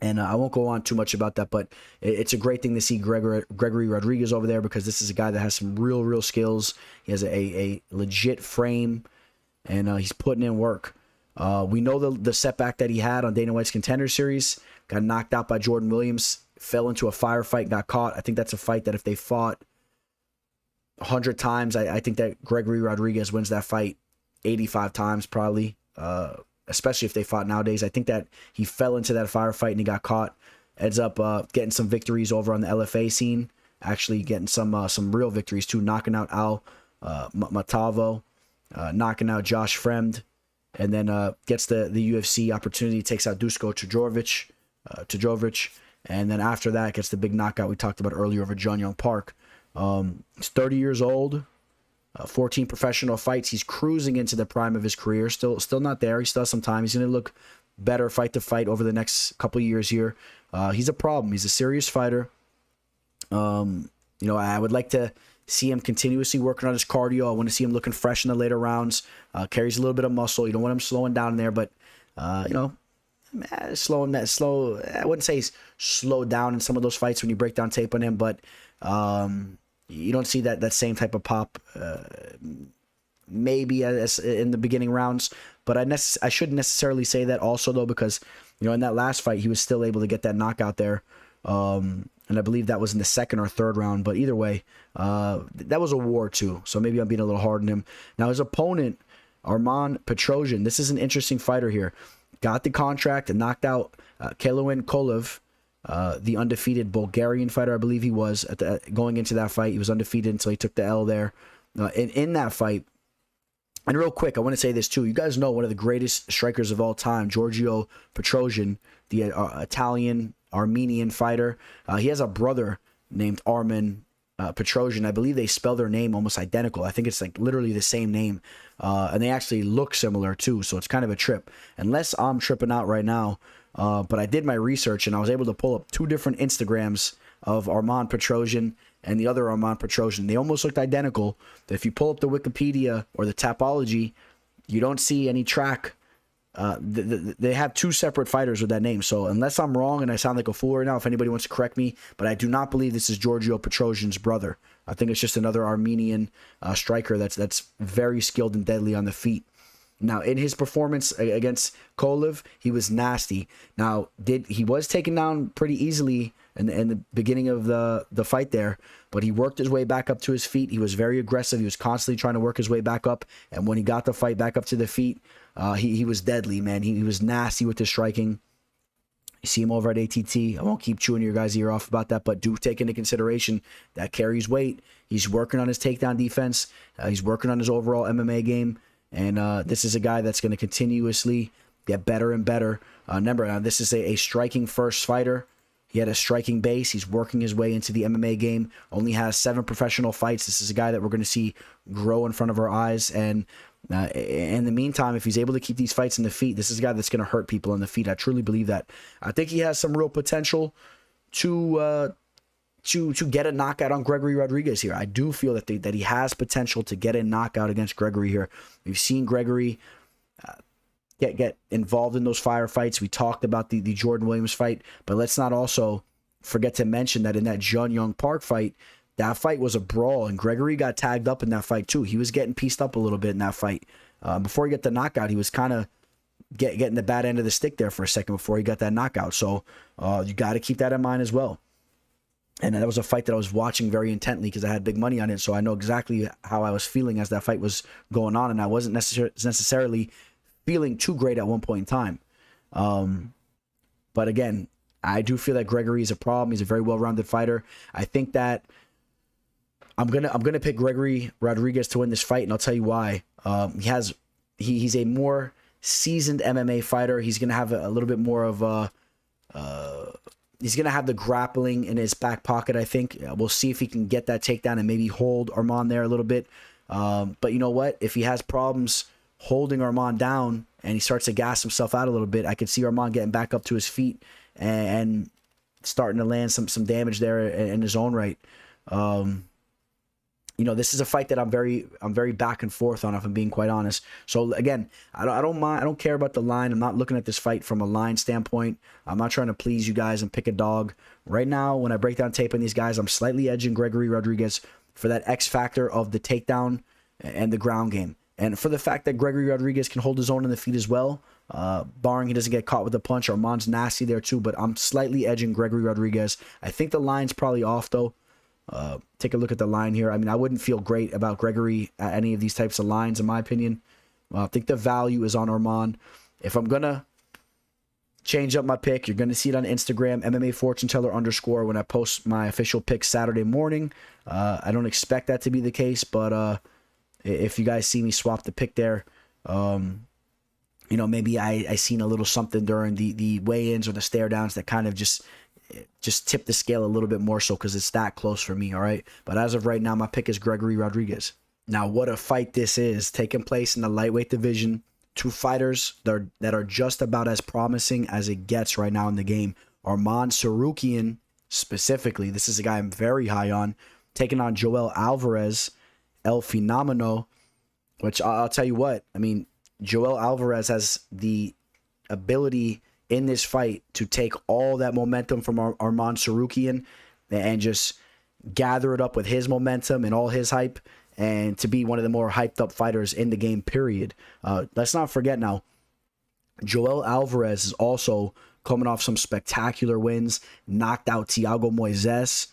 And I won't go on too much about that, but it's a great thing to see Gregory Rodriguez over there, because this is a guy that has some real skills. He has a legit frame, and he's putting in work. We know the setback that he had on Dana White's Contender Series. Got knocked out by Jordan Williams, fell into a firefight, got caught. I think that's a fight that if they fought 100 times, I think that Gregory Rodriguez wins that fight 85 times probably. Especially if they fought nowadays. I think that he fell into that firefight and he got caught. Ends up getting some victories over on the LFA scene. Actually getting some real victories too. Knocking out Al Matavo. Knocking out Josh Fremd. And then gets the UFC opportunity. Takes out Dusko Todorovic. And then after that gets the big knockout we talked about earlier over Jun Young Park. He's 30 years old. 14 professional fights. He's cruising into the prime of his career. Still not there. He still has some time. He's going to look better fight to fight over the next couple of years here. He's a problem. He's a serious fighter. I would like to see him continuously working on his cardio. I want to see him looking fresh in the later rounds. Carries a little bit of muscle. You don't want him slowing down there, but slow. I wouldn't say he's slowed down in some of those fights when you break down tape on him, but you don't see that same type of pop, maybe as in the beginning rounds. But I shouldn't necessarily say that also, though, because in that last fight he was still able to get that knockout there, and I believe that was in the second or third round. But either way, that was a war too. So maybe I'm being a little hard on him. Now his opponent, Armand Petrosian, this is an interesting fighter here. Got the contract and knocked out Keloin Kolev. The undefeated Bulgarian fighter, I believe he was going into that fight. He was undefeated until he took the L there. In that fight, and real quick, I want to say this too. You guys know one of the greatest strikers of all time, Giorgio Petrosyan, the Italian Armenian fighter. He has a brother named Armen Petrosyan. I believe they spell their name almost identical. I think it's like literally the same name, and they actually look similar too. So it's kind of a trip. Unless I'm tripping out right now. But I did my research and I was able to pull up two different Instagrams of Armand Petrosian and the other Armand Petrosian. They almost looked identical. If you pull up the Wikipedia or the Tapology, you don't see any track. They have two separate fighters with that name. So unless I'm wrong and I sound like a fool right now, if anybody wants to correct me, but I do not believe this is Giorgio Petrosyan's brother. I think it's just another Armenian striker that's very skilled and deadly on the feet. Now, in his performance against Kolev, he was nasty. Now, he was taken down pretty easily in the beginning of the fight there, but he worked his way back up to his feet. He was very aggressive. He was constantly trying to work his way back up, and when he got the fight back up to the feet, he was deadly, man. He was nasty with the striking. You see him over at ATT. I won't keep chewing your guys' ear off about that, but do take into consideration that carries weight. He's working on his takedown defense. He's working on his overall MMA game. And this is a guy that's going to continuously get better and better. Remember, this is a striking first fighter. He had a striking base. He's working his way into the MMA game. Only has 7 professional fights. This is a guy that we're going to see grow in front of our eyes. And in the meantime, if he's able to keep these fights in the feet, this is a guy that's going to hurt people in the feet. I truly believe that. I think he has some real potential to get a knockout on Gregory Rodriguez here. I do feel that he has potential to get a knockout against Gregory here. We've seen Gregory get involved in those firefights. We talked about the Jordan Williams fight, but let's not also forget to mention that in that Jun Young Park fight, that fight was a brawl, and Gregory got tagged up in that fight too. He was getting pieced up a little bit in that fight. Before he got the knockout, he was kind of getting the bad end of the stick there for a second before he got that knockout. So you got to keep that in mind as well. And that was a fight that I was watching very intently because I had big money on it. So I know exactly how I was feeling as that fight was going on. And I wasn't necessarily feeling too great at one point in time. But again, I do feel that Gregory is a problem. He's a very well-rounded fighter. I think that I'm gonna pick Gregory Rodriguez to win this fight, and I'll tell you why. He's a more seasoned MMA fighter. He's gonna have a little bit more of he's going to have the grappling in his back pocket, I think. We'll see if he can get that takedown and maybe hold Armand there a little bit. But you know what? If he has problems holding Armand down and he starts to gas himself out a little bit, I could see Armand getting back up to his feet and starting to land some damage there in his own right. this is a fight that I'm very back and forth on, if I'm being quite honest. So again, I don't mind. I don't care about the line. I'm not looking at this fight from a line standpoint. I'm not trying to please you guys and pick a dog. Right now, when I break down tape on these guys, I'm slightly edging Gregory Rodriguez for that X factor of the takedown and the ground game. And for the fact that Gregory Rodriguez can hold his own in the feet as well, barring he doesn't get caught with a punch. Armand's nasty there too, but I'm slightly edging Gregory Rodriguez. I think the line's probably off though. Take a look at the line here. I mean, I wouldn't feel great about Gregory at any of these types of lines, in my opinion. I think the value is on Armand. If I'm going to change up my pick, you're going to see it on Instagram, MMA Fortune Teller _, when I post my official pick Saturday morning. I don't expect that to be the case, but if you guys see me swap the pick there, maybe I seen a little something during the weigh-ins or the stare downs that kind of just tip the scale a little bit more so, because it's that close for me, all right? But as of right now, my pick is Gregory Rodriguez. Now, what a fight this is, taking place in the lightweight division. Two fighters that are just about as promising as it gets right now in the game. Armand Cerukian, specifically, this is a guy I'm very high on, taking on Joelle Alvarez, El Fenomeno, which I'll tell you what, I mean, Joelle Alvarez has the ability in this fight to take all that momentum from Armand Cerukian and just gather it up with his momentum and all his hype, and to be one of the more hyped up fighters in the game, period. Let's not forget now, Joelle Alvarez is also coming off some spectacular wins, knocked out Thiago Moises,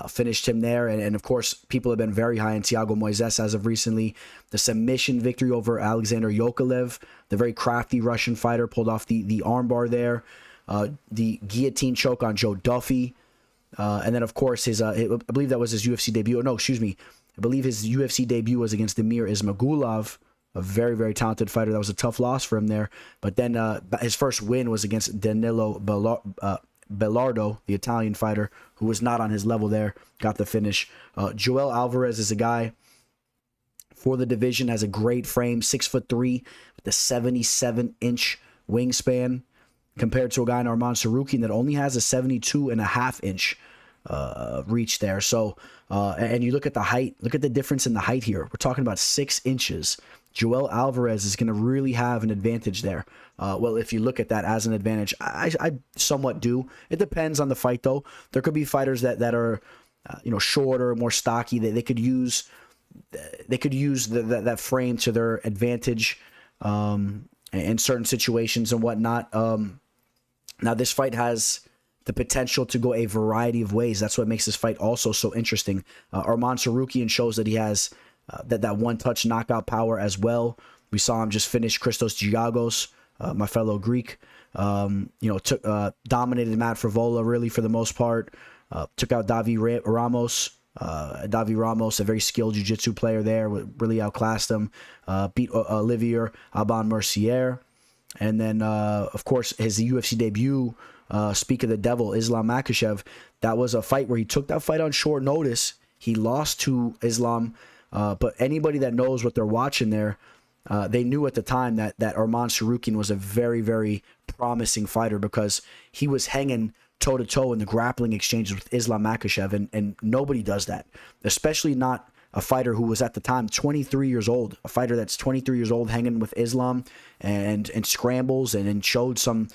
finished him there, and of course, people have been very high on Thiago Moises as of recently. The submission victory over Alexander Yakovlev, the very crafty Russian fighter, pulled off the armbar there. The guillotine choke on Joe Duffy, and then of course I believe that was his UFC debut. No, excuse me. I believe his UFC debut was against Damir Ismagulov, a very, very talented fighter. That was a tough loss for him there. But then his first win was against Danilo Bellardo, the Italian fighter, who was not on his level there, got the finish. Joelle Alvarez is a guy for the division, has a great frame, 6'3", with a 77-inch wingspan, compared to a guy in Armand Cerukian that only has a 72.5-inch reach there. So, and you look at the height, look at the difference in the height here. We're talking about 6 inches. Joelle Alvarez is going to really have an advantage there. Well, if you look at that as an advantage, I somewhat do. It depends on the fight, though. There could be fighters that are, shorter, more stocky. They could use that frame to their advantage in certain situations and whatnot. Now, this fight has the potential to go a variety of ways. That's what makes this fight also so interesting. Armand Cerukian shows that he has that one-touch knockout power as well. We saw him just finish Christos Giagos, my fellow Greek. Dominated Matt Frivola really for the most part. Took out Davi Ramos. Davi Ramos, a very skilled jiu-jitsu player there, really outclassed him. Beat Olivier Aubin-Mercier. And then, of course, his UFC debut, speak of the devil, Islam Makhachev. That was a fight where he took that fight on short notice. He lost to Islam, but anybody that knows what they're watching there, they knew at the time that Armand Cerukian was a very, very promising fighter, because he was hanging toe-to-toe in the grappling exchanges with Islam Makhachev, and nobody does that, especially not a fighter who was at the time 23 years old, a fighter that's 23 years old hanging with Islam and scrambles and showed some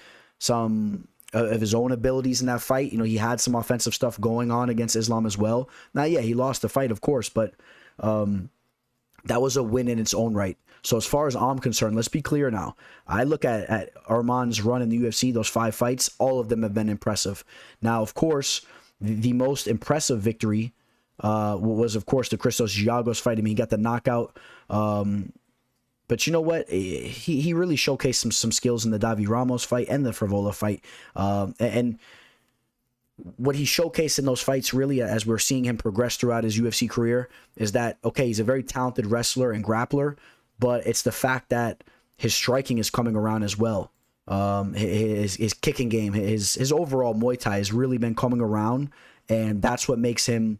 of his own abilities in that fight. He had some offensive stuff going on against Islam as well. Now, yeah, he lost the fight, of course, but that was a win in its own right. So as far as I'm concerned, let's be clear now. I look at Armand's run in the UFC, those 5 fights, all of them have been impressive. Now, of course, the most impressive victory was, of course, the Christos Giagos fight. I mean, he got the knockout. But you know what? He really showcased some skills in the Davi Ramos fight and the Frivola fight. And what he showcased in those fights, really, as we're seeing him progress throughout his UFC career, is that, okay, he's a very talented wrestler and grappler, but it's the fact that his striking is coming around as well. His kicking game, his overall Muay Thai has really been coming around, and that's what makes him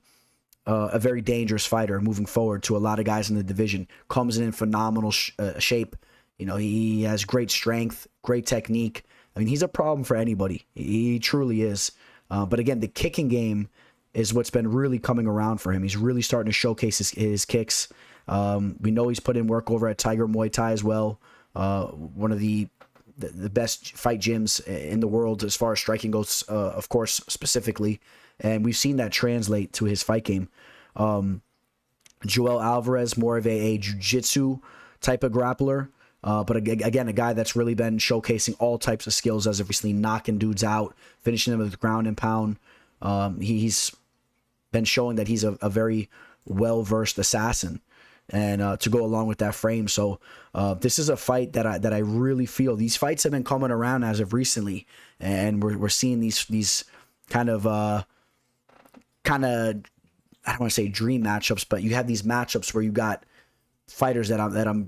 a very dangerous fighter moving forward to a lot of guys in the division. Comes in phenomenal shape. He has great strength, great technique. I mean, he's a problem for anybody. He truly is. But again, the kicking game is what's been really coming around for him. He's really starting to showcase his kicks. We know he's put in work over at Tiger Muay Thai as well. One of the best fight gyms in the world as far as striking goes, of course, specifically. And we've seen that translate to his fight game. Joelle Alvarez, more of a jiu-jitsu type of grappler. But again, a guy that's really been showcasing all types of skills as of recently, knocking dudes out, finishing them with ground and pound. He's been showing that he's a very well-versed assassin, and to go along with that frame. So this is a fight that I really feel these fights have been coming around as of recently, and we're seeing these kind of I don't want to say dream matchups, but you have these matchups where you got fighters that I'm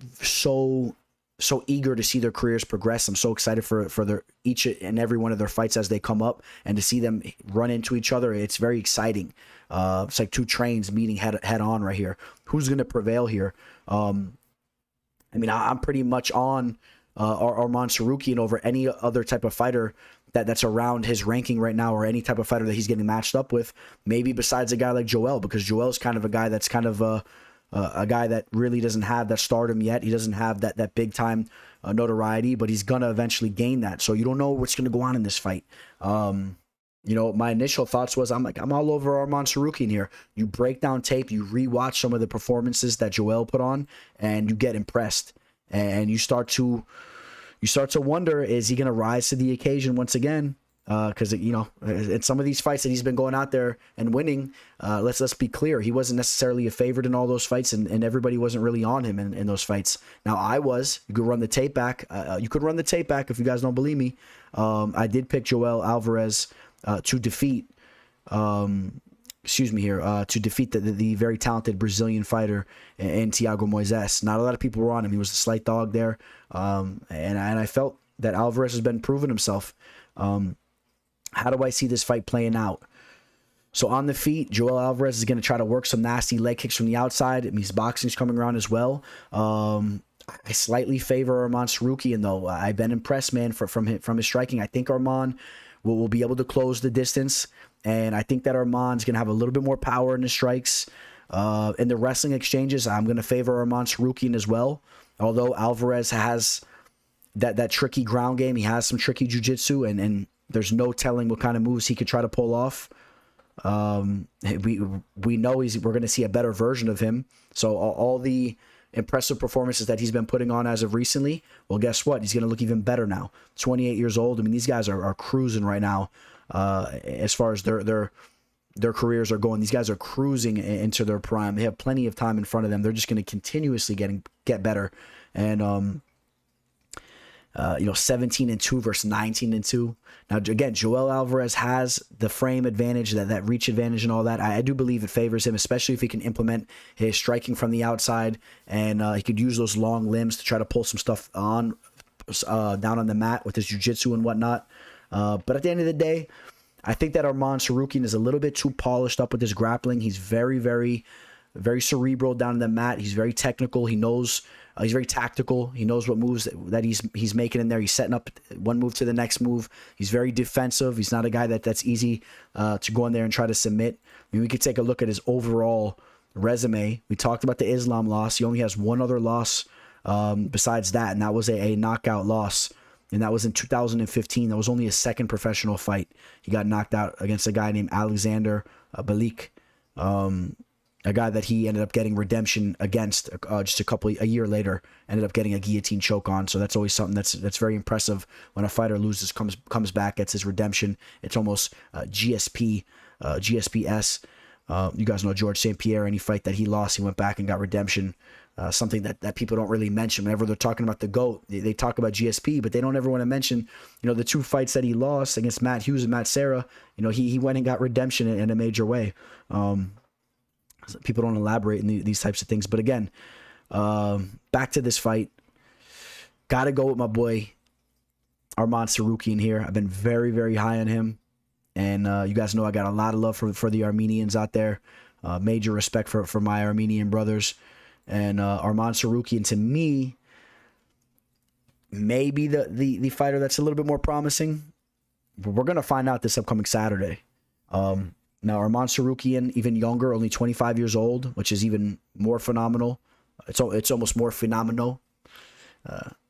so eager to see their careers progress. I'm so excited for their each and every one of their fights as they come up, and to see them run into each other. It's very exciting. It's like two trains meeting head on right here. Who's going to prevail here? I'm pretty much on Armand Cerukian over any other type of fighter that's around his ranking right now, or any type of fighter that he's getting matched up with. Maybe besides a guy like Joelle, because Joelle's kind of a guy that's kind of a guy that really doesn't have that stardom yet. He doesn't have that big time notoriety, but he's gonna eventually gain that. So you don't know what's gonna go on in this fight. My initial thoughts was I'm all over Armand Cerukian here. You break down tape, you rewatch some of the performances that Joelle put on, and you get impressed, and you start to wonder, is he gonna rise to the occasion once again? Because in some of these fights that he's been going out there and winning, let's be clear, he wasn't necessarily a favorite in all those fights, and everybody wasn't really on him in those fights. Now I was. You could run the tape back. You could run the tape back if you guys don't believe me. I did pick Joelle Alvarez to defeat. To defeat the very talented Brazilian fighter in Thiago Moises. Not a lot of people were on him. He was the slight dog there, and I felt that Alvarez has been proving himself. How do I see this fight playing out? So on the feet, Joelle Alvarez is going to try to work some nasty leg kicks from the outside. It means boxing's coming around as well. I slightly favor Armand Cerukian, though. I've been impressed, man, from his striking. I think Armand will be able to close the distance, and I think that Armand's going to have a little bit more power in the strikes. In the wrestling exchanges, I'm going to favor Armand Cerukian as well, although Alvarez has that tricky ground game. He has some tricky jiu-jitsu, and there's no telling what kind of moves he could try to pull off. We know we're going to see a better version of him. So all the impressive performances that he's been putting on as of recently, well, guess what? He's going to look even better now. 28 years old. I mean, these guys are cruising right now as far as their careers are going. These guys are cruising into their prime. They have plenty of time in front of them. They're just going to continuously get better. And 17-2 versus 19-2. Now, again, Joelle Alvarez has the frame advantage, that reach advantage and all that. I do believe it favors him, especially if he can implement his striking from the outside, and he could use those long limbs to try to pull some stuff down on the mat with his jiu-jitsu and whatnot. But at the end of the day, I think that Armand Cerukian is a little bit too polished up with his grappling. He's very, very, very cerebral down on the mat. He's very technical. He knows... he's very tactical. He knows what moves that he's making in there. He's setting up one move to the next move. He's very defensive. He's not a guy that's easy to go in there and try to submit. I mean, we could take a look at his overall resume. We talked about the Islam loss. He only has one other loss besides that, and that was a knockout loss. And that was in 2015. That was only his second professional fight. He got knocked out against a guy named Alexander Balik. A guy that he ended up getting redemption against just a year later, ended up getting a guillotine choke on. So that's always something that's very impressive when a fighter loses, comes back, gets his redemption. It's almost GSPS. You guys know George St. Pierre. Any fight that he lost, he went back and got redemption. Something that people don't really mention whenever they're talking about the GOAT. They talk about GSP, but they don't ever want to mention, the two fights that he lost against Matt Hughes and Matt Serra. He went and got redemption in a major way. People don't elaborate in these types of things. But again, back to this fight. Got to go with my boy Armand Cerukian here. I've been very, very high on him. And you guys know I got a lot of love for the Armenians out there. Major respect for my Armenian brothers. And Armand Cerukian, to me, may be the fighter that's a little bit more promising. But we're going to find out this upcoming Saturday. Now, Armand Cerukian, even younger, only 25 years old, which is even more phenomenal. It's almost more phenomenal,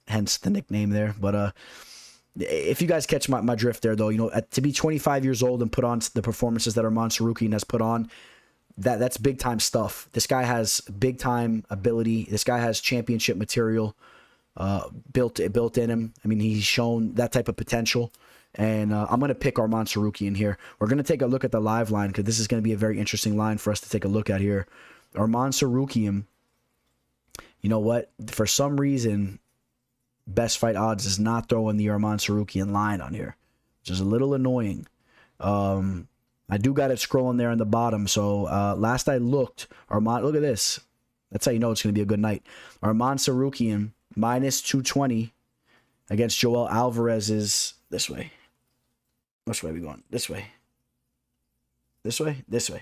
hence the nickname there. But if you guys catch my drift there, though, to be 25 years old and put on the performances that Armand Cerukian has put on, that's big time stuff. This guy has big time ability. This guy has championship material built in him. I mean, he's shown that type of potential. And I'm going to pick Armand Cerukian here. We're going to take a look at the live line because this is going to be a very interesting line for us to take a look at here. Armand Cerukian, you know what? For some reason, Best Fight Odds is not throwing the Armand Cerukian line on here, which is a little annoying. I do got it scrolling there in the bottom. So last I looked, Armand, look at this. That's how you know it's going to be a good night. Armand Cerukian, minus 220 against Joelle Alvarez is this way. Which way are we going? This way. This way? This way.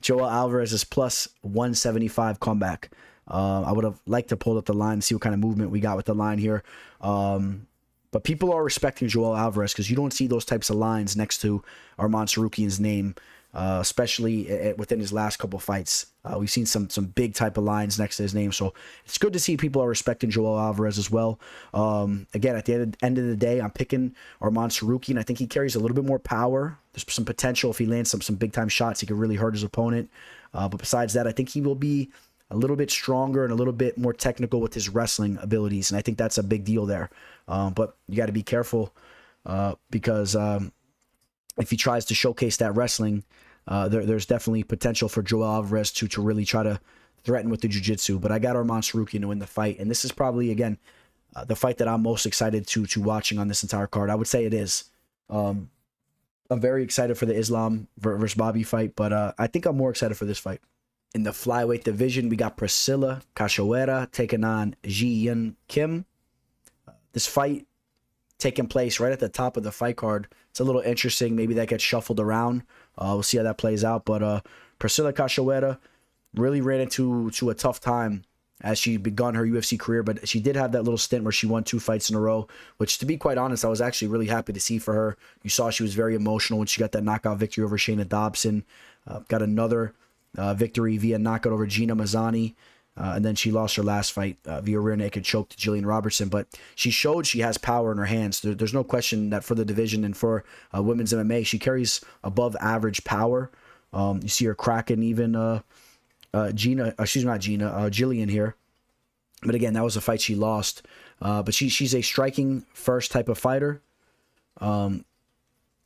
Joelle Alvarez is plus 175 comeback. I would have liked to pull up the line and see what kind of movement we got with the line here. But people are respecting Joelle Alvarez because you don't see those types of lines next to Armand Cerukian's name, especially within his last couple fights. We've seen some big type of lines next to his name, so it's good to see people are respecting Joelle Alvarez as well. Again, at the end of the day, I'm picking Armand Cerukian. I think he carries a little bit more power. There's some potential if he lands some big time shots, he could really hurt his opponent. But besides that, I think he will be a little bit stronger and a little bit more technical with his wrestling abilities, and I think that's a big deal there. But you got to be careful because if he tries to showcase that wrestling, there's definitely potential for Joelle Alvarez to really try to threaten with the jiu-jitsu. But I got Armand Cerukian to win the fight, and this is probably, again, the fight that I'm most excited to watching on this entire card. I would say it is. I'm very excited for the Islam versus Bobby fight, but I think I'm more excited for this fight. In the flyweight division, we got Priscila Cachoeira taking on Jin Kim. This fight taking place right at the top of the fight card. It's a little interesting. Maybe that gets shuffled around. We'll see how that plays out. But Priscila Cachoeira really ran into a tough time as she begun her UFC career. But she did have that little stint where she won 2 fights in a row, which, to be quite honest, I was actually really happy to see for her. You saw she was very emotional when she got that knockout victory over Shayna Dobson. Got another victory via knockout over Gina Mazzani. And then she lost her last fight via rear naked choke to Jillian Robertson. But she showed she has power in her hands. There's no question that for the division and for women's MMA, she carries above average power. You see her cracking even Jillian here. But again, that was a fight she lost. But she's a striking first type of fighter.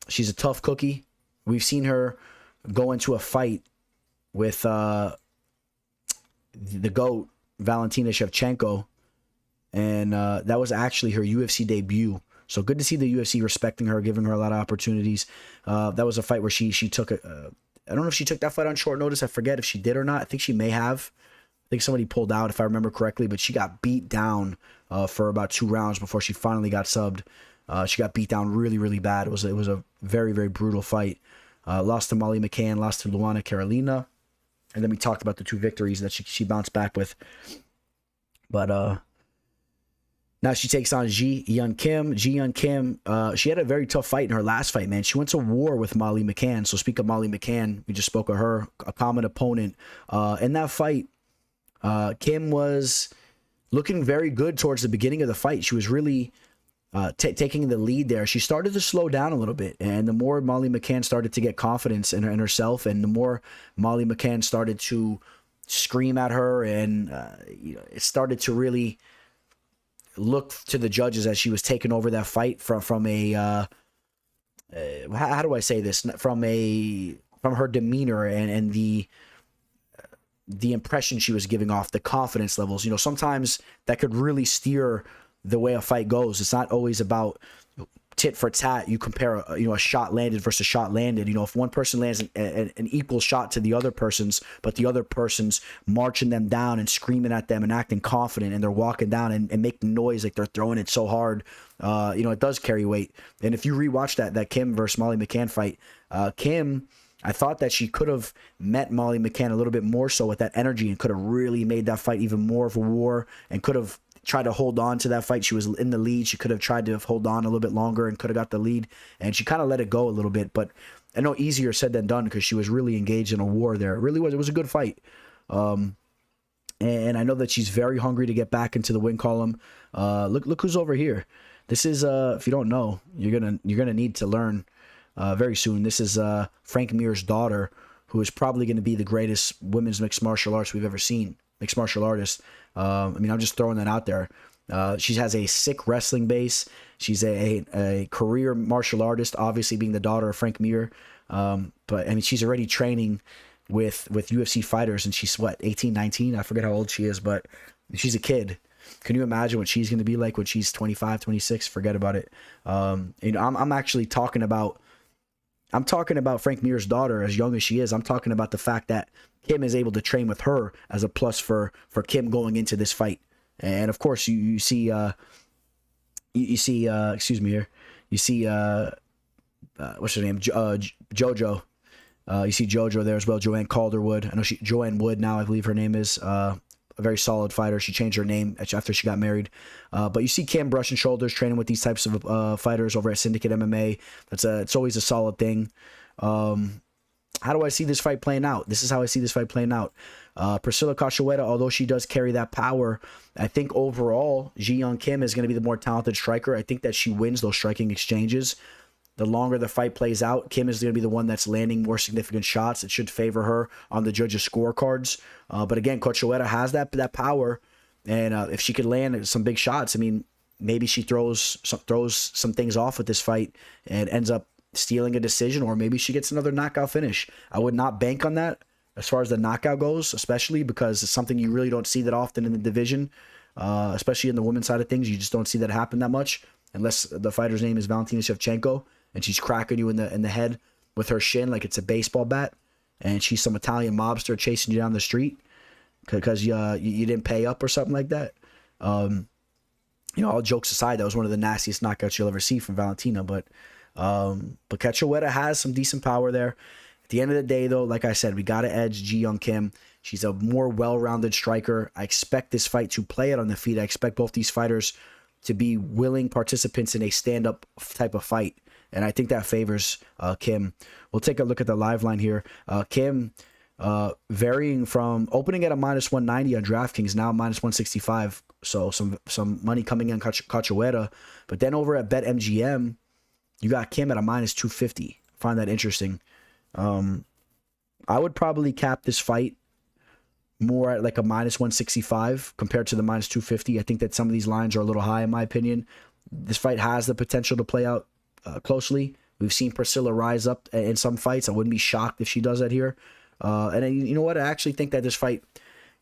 She's a tough cookie. We've seen her go into a fight with the GOAT, Valentina Shevchenko, and that was actually her UFC debut. So good to see the UFC respecting her, giving her a lot of opportunities. That was a fight where she took I don't know if she took that fight on short notice. I forget if she did or not. I think she may have. I think somebody pulled out, if I remember correctly, but she got beat down for about 2 rounds before she finally got subbed. She got beat down really, really bad. It was a very, very brutal fight. Lost to Molly McCann, lost to Luana Carolina. And then we talked about the 2 victories that she bounced back with. But now she takes on Yeon Kim. Yeon Kim, she had a very tough fight in her last fight, man. She went to war with Molly McCann. So speak of Molly McCann, we just spoke of her, a common opponent. In that fight, Kim was looking very good towards the beginning of the fight. She was really taking the lead there. She started to slow down a little bit, and the more Molly McCann started to get confidence in herself, and the more Molly McCann started to scream at her, and it started to really look to the judges as she was taking over that fight from a how do I say this, from her demeanor and the impression she was giving off, the confidence levels. Sometimes that could really steer the way a fight goes. It's not always about tit for tat. You compare a shot landed versus shot landed. If one person lands an equal shot to the other person's, but the other person's marching them down and screaming at them and acting confident, and they're walking down and making noise like they're throwing it so hard, it does carry weight. And if you rewatch that Kim versus Molly McCann fight, Kim, I thought that she could have met Molly McCann a little bit more so with that energy, and could have really made that fight even more of a war, and could have tried to hold on to that fight. She was in the lead. She could have tried to hold on a little bit longer and could have got the lead, and she kind of let it go a little bit. But I know easier said than done because she was really engaged in a war there. It really was. It was a good fight. And I know that she's very hungry to get back into the win column. Look who's over here. This is if you don't know, you're gonna need to learn very soon. This is Frank Mir's daughter, who is probably going to be the greatest women's mixed martial arts we've ever seen. Mixed martial artist. I mean, I'm just throwing that out there. She has a sick wrestling base. She's a career martial artist, obviously being the daughter of Frank Mir. But I mean, she's already training with UFC fighters, and she's what, 18, 19? I forget how old she is, but she's a kid. Can you imagine what she's going to be like when she's 25, 26? Forget about it. You know, I'm actually talking about Frank Mir's daughter, as young as she is. I'm talking about the fact that Kim is able to train with her as a plus for Kim going into this fight. And of course, you see excuse me here. You see what's her name? JoJo. You see JoJo there as well. Joanne Calderwood. I know Joanne Wood now, I believe her name is. A very solid fighter. She changed her name after she got married. But you see Kim brushing shoulders, training with these types of fighters over at Syndicate MMA. It's always a solid thing. How do I see this fight playing out? This is how I see this fight playing out. Priscila Cachoeira, although she does carry that power, I think overall, Ji-Yeon Kim is going to be the more talented striker. I think that she wins those striking exchanges. The longer the fight plays out, Kim is going to be the one that's landing more significant shots. It should favor her on the judges' scorecards. But again, Cachoeira has that power, and if she could land some big shots, I mean, maybe she throws some things off with this fight and ends up stealing a decision, or maybe she gets another knockout finish. I would not bank on that as far as the knockout goes, especially because it's something you really don't see that often in the division, especially in the women's side of things. You just don't see that happen that much unless the fighter's name is Valentina Shevchenko and she's cracking you in the head with her shin like it's a baseball bat, and she's some Italian mobster chasing you down the street because you didn't pay up or something like that. You know, all jokes aside, that was one of the nastiest knockouts you'll ever see from Valentina, but Cachoeira has some decent power there. At the end of the day, though, like I said, we got to edge Ji-Yeon Kim. She's a more well-rounded striker. I expect this fight to play it on the feet. I expect both these fighters to be willing participants in a stand-up type of fight, and I think that favors Kim. We'll take a look at the live line here. Kim varying from opening at a minus 190 on DraftKings, now minus 165. So some money coming in Cachoeira. But then over at BetMGM, you got Kim at a minus 250. Find that interesting. I would probably cap this fight more at like a minus 165 compared to the minus 250. I think that some of these lines are a little high in my opinion. This fight has the potential to play out closely. We've seen Priscilla rise up in some fights. I wouldn't be shocked if she does that here. And you know what? I actually think that this fight,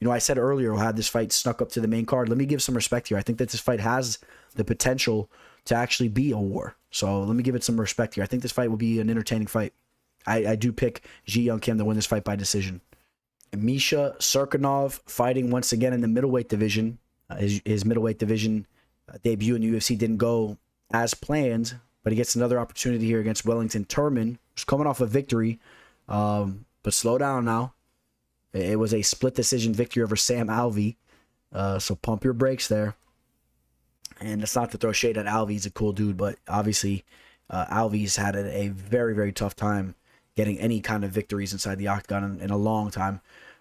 you know, I said earlier we'll have this fight snuck up to the main card. Let me give some respect here. I think that this fight has the potential to actually be a war. So let me give it some respect here. I think this fight will be an entertaining fight. I do pick Ji-Yeon Kim to win this fight by decision. Amisha Sarkarnov fighting once again in the middleweight division. His middleweight division debut in the UFC didn't go as planned, but he gets another opportunity here against Wellington Turman, who's coming off a victory. But slow down now. It was a split decision victory over Sam Alvey. So pump your brakes there. And it's not to throw shade at Alvey. He's a cool dude, but obviously Alvey's had a very, very tough time getting any kind of victories inside the octagon in a long time.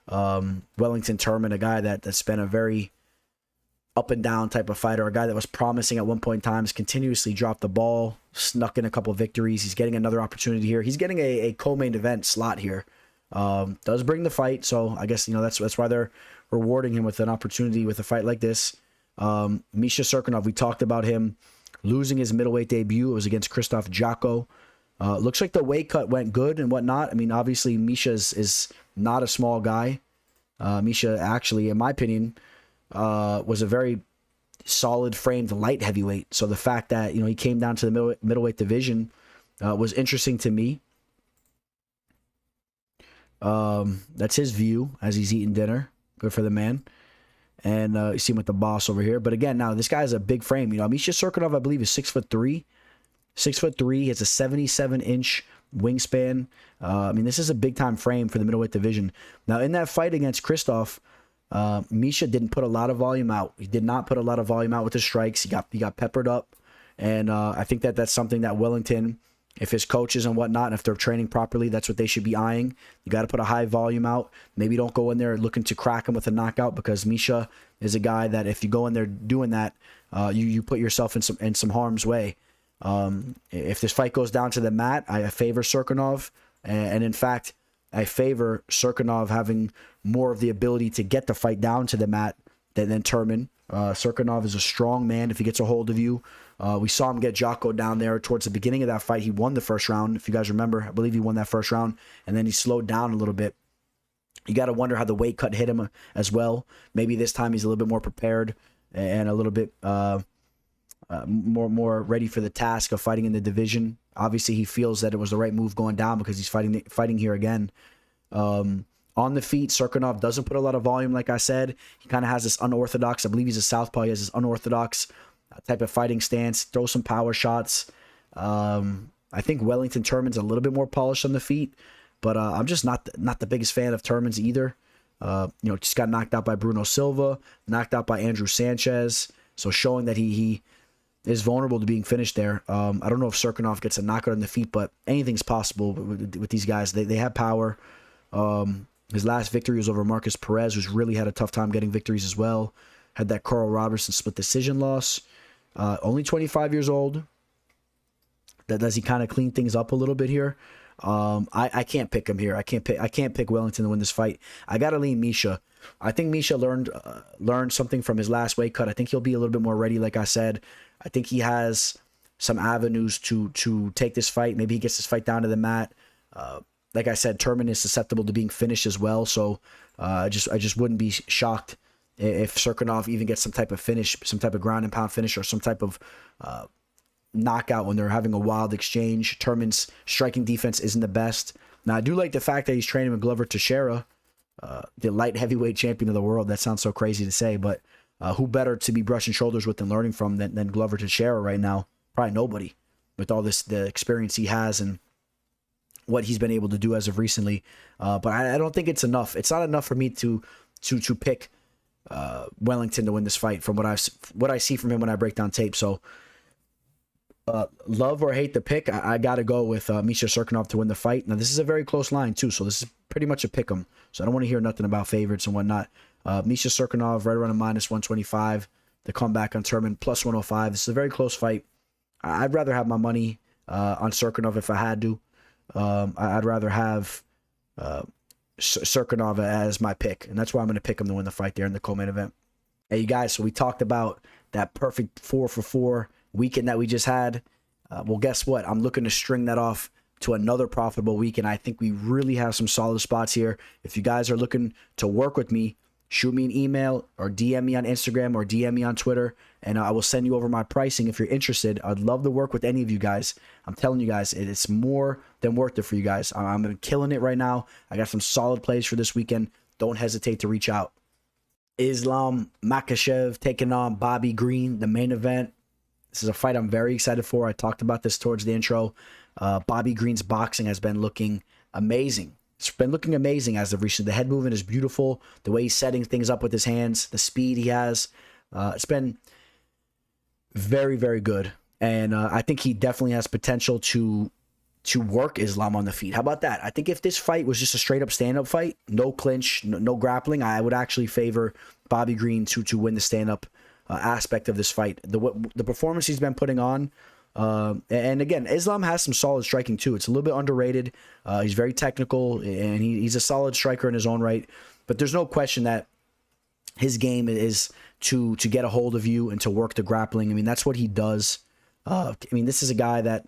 Wellington Turman, a guy that's been a very up and down type of fighter, a guy that was promising at one point in time, continuously dropped the ball, snuck in a couple of victories. He's getting another opportunity here. He's getting a co-main event slot here. Does bring the fight, so I guess, you know, that's why they're rewarding him with an opportunity with a fight like this. Misha Cirkunov, we talked about him losing his middleweight debut. It was against Krzysztof Jotko. Looks like the weight cut went good and whatnot. I mean, obviously Misha is not a small guy. Misha actually, in my opinion, was a very solid framed light heavyweight. So the fact that, you know, he came down to the middleweight division was interesting to me. That's his view as he's eating dinner. Good for the man. And you see him with the boss over here. But again, now this guy has a big frame. You know, Misha Cirkunov, I believe, is 6'3". 6'3". He has a 77-inch wingspan. I mean, this is a big-time frame for the middleweight division. Now, in that fight against Krzysztof, Misha didn't put a lot of volume out. He did not put a lot of volume out with the strikes. He got peppered up. And I think that's something that Wellington If his coaches and whatnot, and if they're training properly, that's what they should be eyeing. You got to put a high volume out. Maybe don't go in there looking to crack him with a knockout, because Misha is a guy that if you go in there doing that, you put yourself in some harm's way. If this fight goes down to the mat, I favor Cirkunov, and in fact, I favor Cirkunov having more of the ability to get the fight down to the mat than Turman. Cirkunov is a strong man if he gets a hold of you. We saw him get Jocko down there towards the beginning of that fight. He won the first round, if you guys remember. I believe he won that first round, and then he slowed down a little bit. You got to wonder how the weight cut hit him as well. Maybe this time he's a little bit more prepared and a little bit more ready for the task of fighting in the division. Obviously, he feels that it was the right move going down because he's fighting here again. On the feet, Cirkunov doesn't put a lot of volume, like I said. He kind of has this unorthodox, I believe he's a southpaw, he has this unorthodox type of fighting stance, throw some power shots. I think Wellington Turman's a little bit more polished on the feet, but I'm just not the biggest fan of Turman's either. Just got knocked out by Bruno Silva, knocked out by Andrew Sanchez, so showing that he is vulnerable to being finished there. I don't know if Cirkunov gets a knockout on the feet, but anything's possible with these guys. They have power. His last victory was over Marcus Perez, who's really had a tough time getting victories as well. Had that Carl Robertson split decision loss. Only 25 years old. Does he kind of clean things up a little bit here? I can't pick him here. I can't pick Wellington to win this fight. I gotta lean Misha. I think Misha learned something from his last weight cut. I think he'll be a little bit more ready. Like I said, I think he has some avenues to take this fight. Maybe he gets this fight down to the mat. Like I said, Turman is susceptible to being finished as well. So I just wouldn't be shocked if Cirkunov even gets some type of finish, some type of ground and pound finish, or some type of knockout when they're having a wild exchange. Turman's striking defense isn't the best. Now, I do like the fact that he's training with Glover Teixeira, the light heavyweight champion of the world. That sounds so crazy to say, but who better to be brushing shoulders with and learning from than Glover Teixeira right now? Probably nobody, with all the experience he has and what he's been able to do as of recently. But I don't think it's enough. It's not enough for me to pick Wellington to win this fight from what I see from him when I break down tape. So love or hate the pick, I got to go with Misha Sarkarnov to win the fight. Now, this is a very close line too, so this is pretty much a pick 'em. So I don't want to hear nothing about favorites and whatnot. Misha Sarkarnov right around a -125. The comeback on Turman +105. This is a very close fight. I'd rather have my money on Cirkunov if I had to. I'd rather have Cirkunov as my pick, and that's why I'm going to pick him to win the fight there in the co-main event. Hey, you guys, so we talked about that perfect 4-for-4 weekend that we just had. Well, guess what? I'm looking to string that off to another profitable weekend. I think we really have some solid spots here. If you guys are looking to work with me, shoot me an email or DM me on Instagram or DM me on Twitter, and I will send you over my pricing if you're interested. I'd love to work with any of you guys. I'm telling you guys, it's more than worth it for you guys. I'm killing it right now. I got some solid plays for this weekend. Don't hesitate to reach out. Islam Makhachev taking on Bobby Green, the main event. This is a fight I'm very excited for. I talked about this towards the intro. Bobby Green's boxing has been looking amazing. It's been looking amazing as of recently. The head movement is beautiful. The way he's setting things up with his hands, the speed he has. It's been very, very good. And I think he definitely has potential to work Islam on the feet. How about that? I think if this fight was just a straight up stand-up fight, no clinch, no grappling, I would actually favor Bobby Green to win the stand-up aspect of this fight. The performance he's been putting on, and again, Islam has some solid striking too. It's a little bit underrated. He's very technical, and he's a solid striker in his own right. But there's no question that his game is to get a hold of you and to work the grappling. I mean, that's what he does. This is a guy that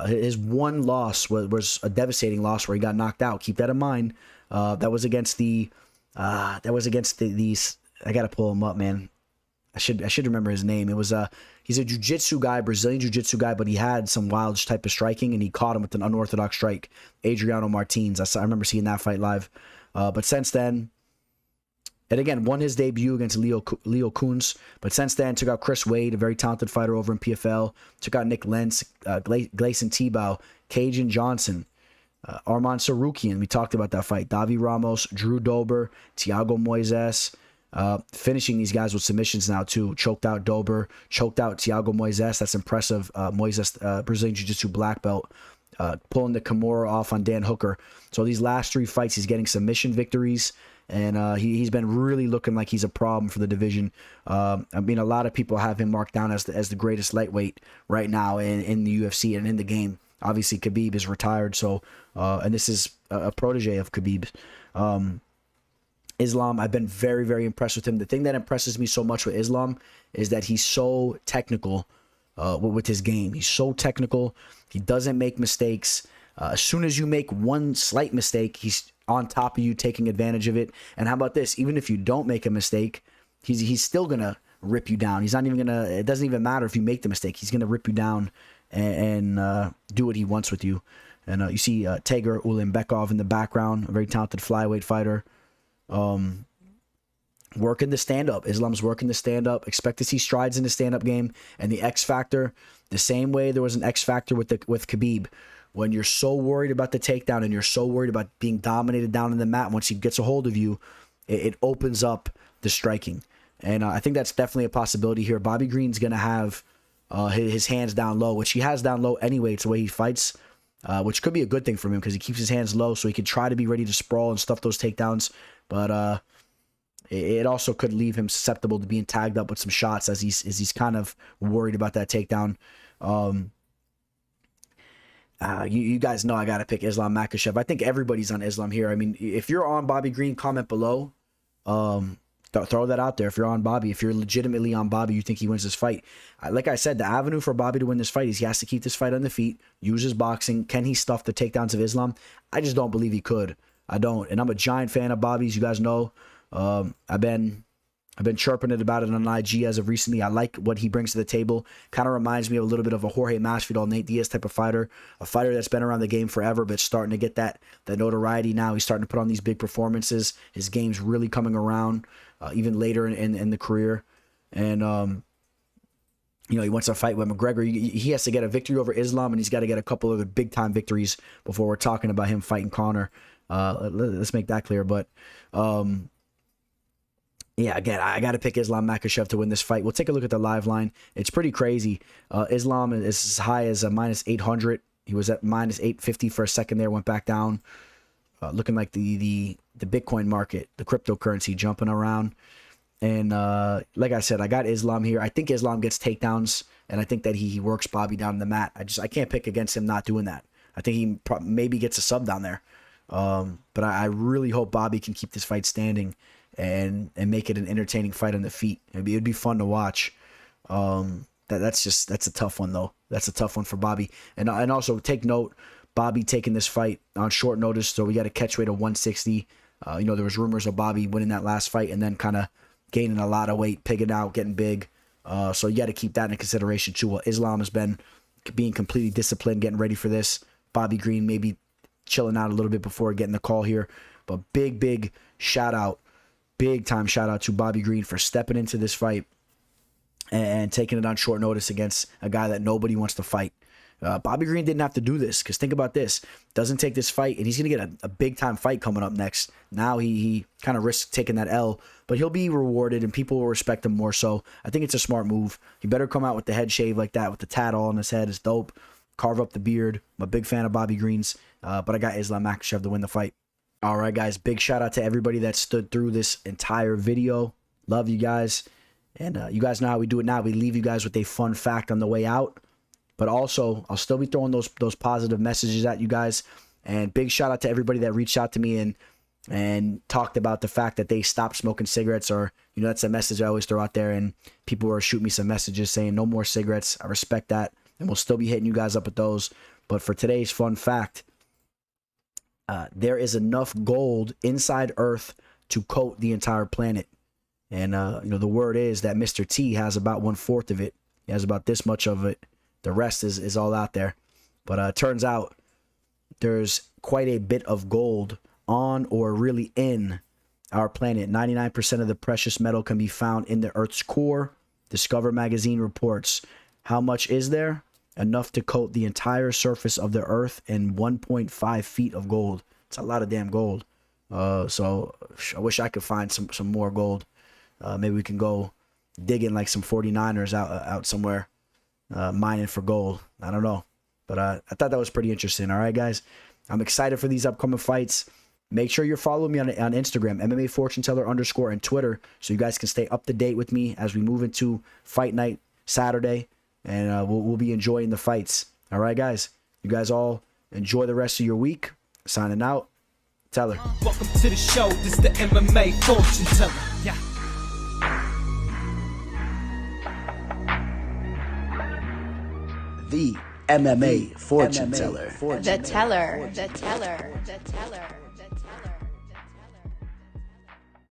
his one loss was a devastating loss where he got knocked out. Keep that in mind. That was against these. I gotta pull him up, man. I should remember his name. It was he's a jiu-jitsu guy, Brazilian jiu-jitsu guy, but he had some wild type of striking, and he caught him with an unorthodox strike. Adriano Martinez. I remember seeing that fight live. But since then, and again, won his debut against Leo Kuntz. But since then, took out Chris Wade, a very talented fighter over in PFL. Took out Nick Lentz, Gleison Tebow, Cajun Johnson, Armand Cerukian. We talked about that fight. Davi Ramos, Drew Dober, Thiago Moises. Finishing these guys with submissions now too. Choked out Dober, choked out Thiago Moises. That's impressive. Moises, Brazilian Jiu-Jitsu black belt. pulling the Kimura off on Dan Hooker. So these last 3 fights, he's getting submission victories, and he's been really looking like he's a problem for the division. I mean, a lot of people have him marked down as the greatest lightweight right now in the UFC and in the game. Obviously, Khabib is retired, so and this is a protege of Khabib's. Islam, I've been very, very impressed with him. The thing that impresses me so much with Islam is that he's so technical with his game. He's so technical. He doesn't make mistakes. As soon as you make one slight mistake, he's on top of you, taking advantage of it. And how about this? Even if you don't make a mistake, he's still gonna rip you down. He's not even gonna. It doesn't even matter if you make the mistake. He's gonna rip you down and do what he wants with you. And you see Tager Ulanbekov in the background, a very talented flyweight fighter. Working the stand-up. Islam's working the stand-up. Expect to see strides in the stand-up game. And the X factor, the same way there was an X factor with Khabib. When you're so worried about the takedown and you're so worried about being dominated down in the mat, once he gets a hold of you, it opens up the striking. And I think that's definitely a possibility here. Bobby Green's going to have his hands down low, which he has down low anyway. It's the way he fights, which could be a good thing for him because he keeps his hands low so he can try to be ready to sprawl and stuff those takedowns. But it also could leave him susceptible to being tagged up with some shots as he's kind of worried about that takedown. You guys know I got to pick Islam Makhachev. I think everybody's on Islam here. I mean, if you're on Bobby Green, comment below. Throw that out there. If you're on Bobby, if you're legitimately on Bobby, you think he wins this fight. Like I said, the avenue for Bobby to win this fight is he has to keep this fight on the feet, use his boxing. Can he stuff the takedowns of Islam? I just don't believe he could. I don't. And I'm a giant fan of Bobby's. You guys know. I've been chirping it about it on IG as of recently. I like what he brings to the table. Kind of reminds me of a little bit of a Jorge Masvidal, Nate Diaz type of fighter. A fighter that's been around the game forever, but starting to get that notoriety now. He's starting to put on these big performances. His game's really coming around, even later in the career. And, he wants to fight with McGregor. He has to get a victory over Islam, and he's got to get a couple of big-time victories before we're talking about him fighting Conor. Let's make that clear. But, yeah, again, I got to pick Islam Makhachev to win this fight. We'll take a look at the live line. It's pretty crazy. Islam is as high as a minus 800. He was at minus 850 for a second there, went back down. Looking like the Bitcoin market, the cryptocurrency jumping around. And like I said, I got Islam here. I think Islam gets takedowns, and I think that he works Bobby down the mat. I can't pick against him not doing that. I think he maybe gets a sub down there. But I really hope Bobby can keep this fight standing and make it an entertaining fight on the feet. It'd be fun to watch. That's a tough one though. That's a tough one for Bobby. And also take note, Bobby taking this fight on short notice, so we got a catch weight of 160. There was rumors of Bobby winning that last fight and then kind of gaining a lot of weight, pigging out, getting big. So you got to keep that in consideration too. Well, Islam has been being completely disciplined, getting ready for this. Bobby Green maybe chilling out a little bit before getting the call here. But big shout out. Big time shout out to Bobby Green for stepping into this fight and taking it on short notice against a guy that nobody wants to fight. Bobby Green didn't have to do this because think about this. Doesn't take this fight and he's going to get a big time fight coming up next. Now he kind of risks taking that L, but he'll be rewarded and people will respect him more so. I think it's a smart move. He better come out with the head shave like that with the tat all on his head. It's dope. Carve up the beard. I'm a big fan of Bobby Green's, but I got Islam Makhachev to win the fight. All right, guys, big shout out to everybody that stood through this entire video. Love you guys. And you guys know how we do it now. We leave you guys with a fun fact on the way out. But also, I'll still be throwing those positive messages at you guys. And big shout out to everybody that reached out to me and talked about the fact that they stopped smoking cigarettes. Or, that's a message I always throw out there. And people were shooting me some messages saying no more cigarettes. I respect that. And we'll still be hitting you guys up with those. But for today's fun fact, there is enough gold inside Earth to coat the entire planet. And, the word is that Mr. T has about 1/4 of it. He has about this much of it. The rest is all out there. But turns out there's quite a bit of gold on or really in our planet. 99% of the precious metal can be found in the Earth's core. Discover magazine reports. How much is there? Enough to coat the entire surface of the Earth in 1.5 feet of gold. It's a lot of damn gold. So I wish I could find some more gold. Maybe we can go digging like some 49ers out somewhere, mining for gold. I don't know. But I thought that was pretty interesting. All right, guys. I'm excited for these upcoming fights. Make sure you're following me on Instagram, MMA Fortune Teller _ and Twitter, so you guys can stay up to date with me as we move into fight night Saturday, and we'll be enjoying the fights. All right, guys. You guys all enjoy the rest of your week. Signing out, Teller. Welcome to the show. This the MMA Fortune Teller. Yeah. The MMA Fortune Teller. The teller.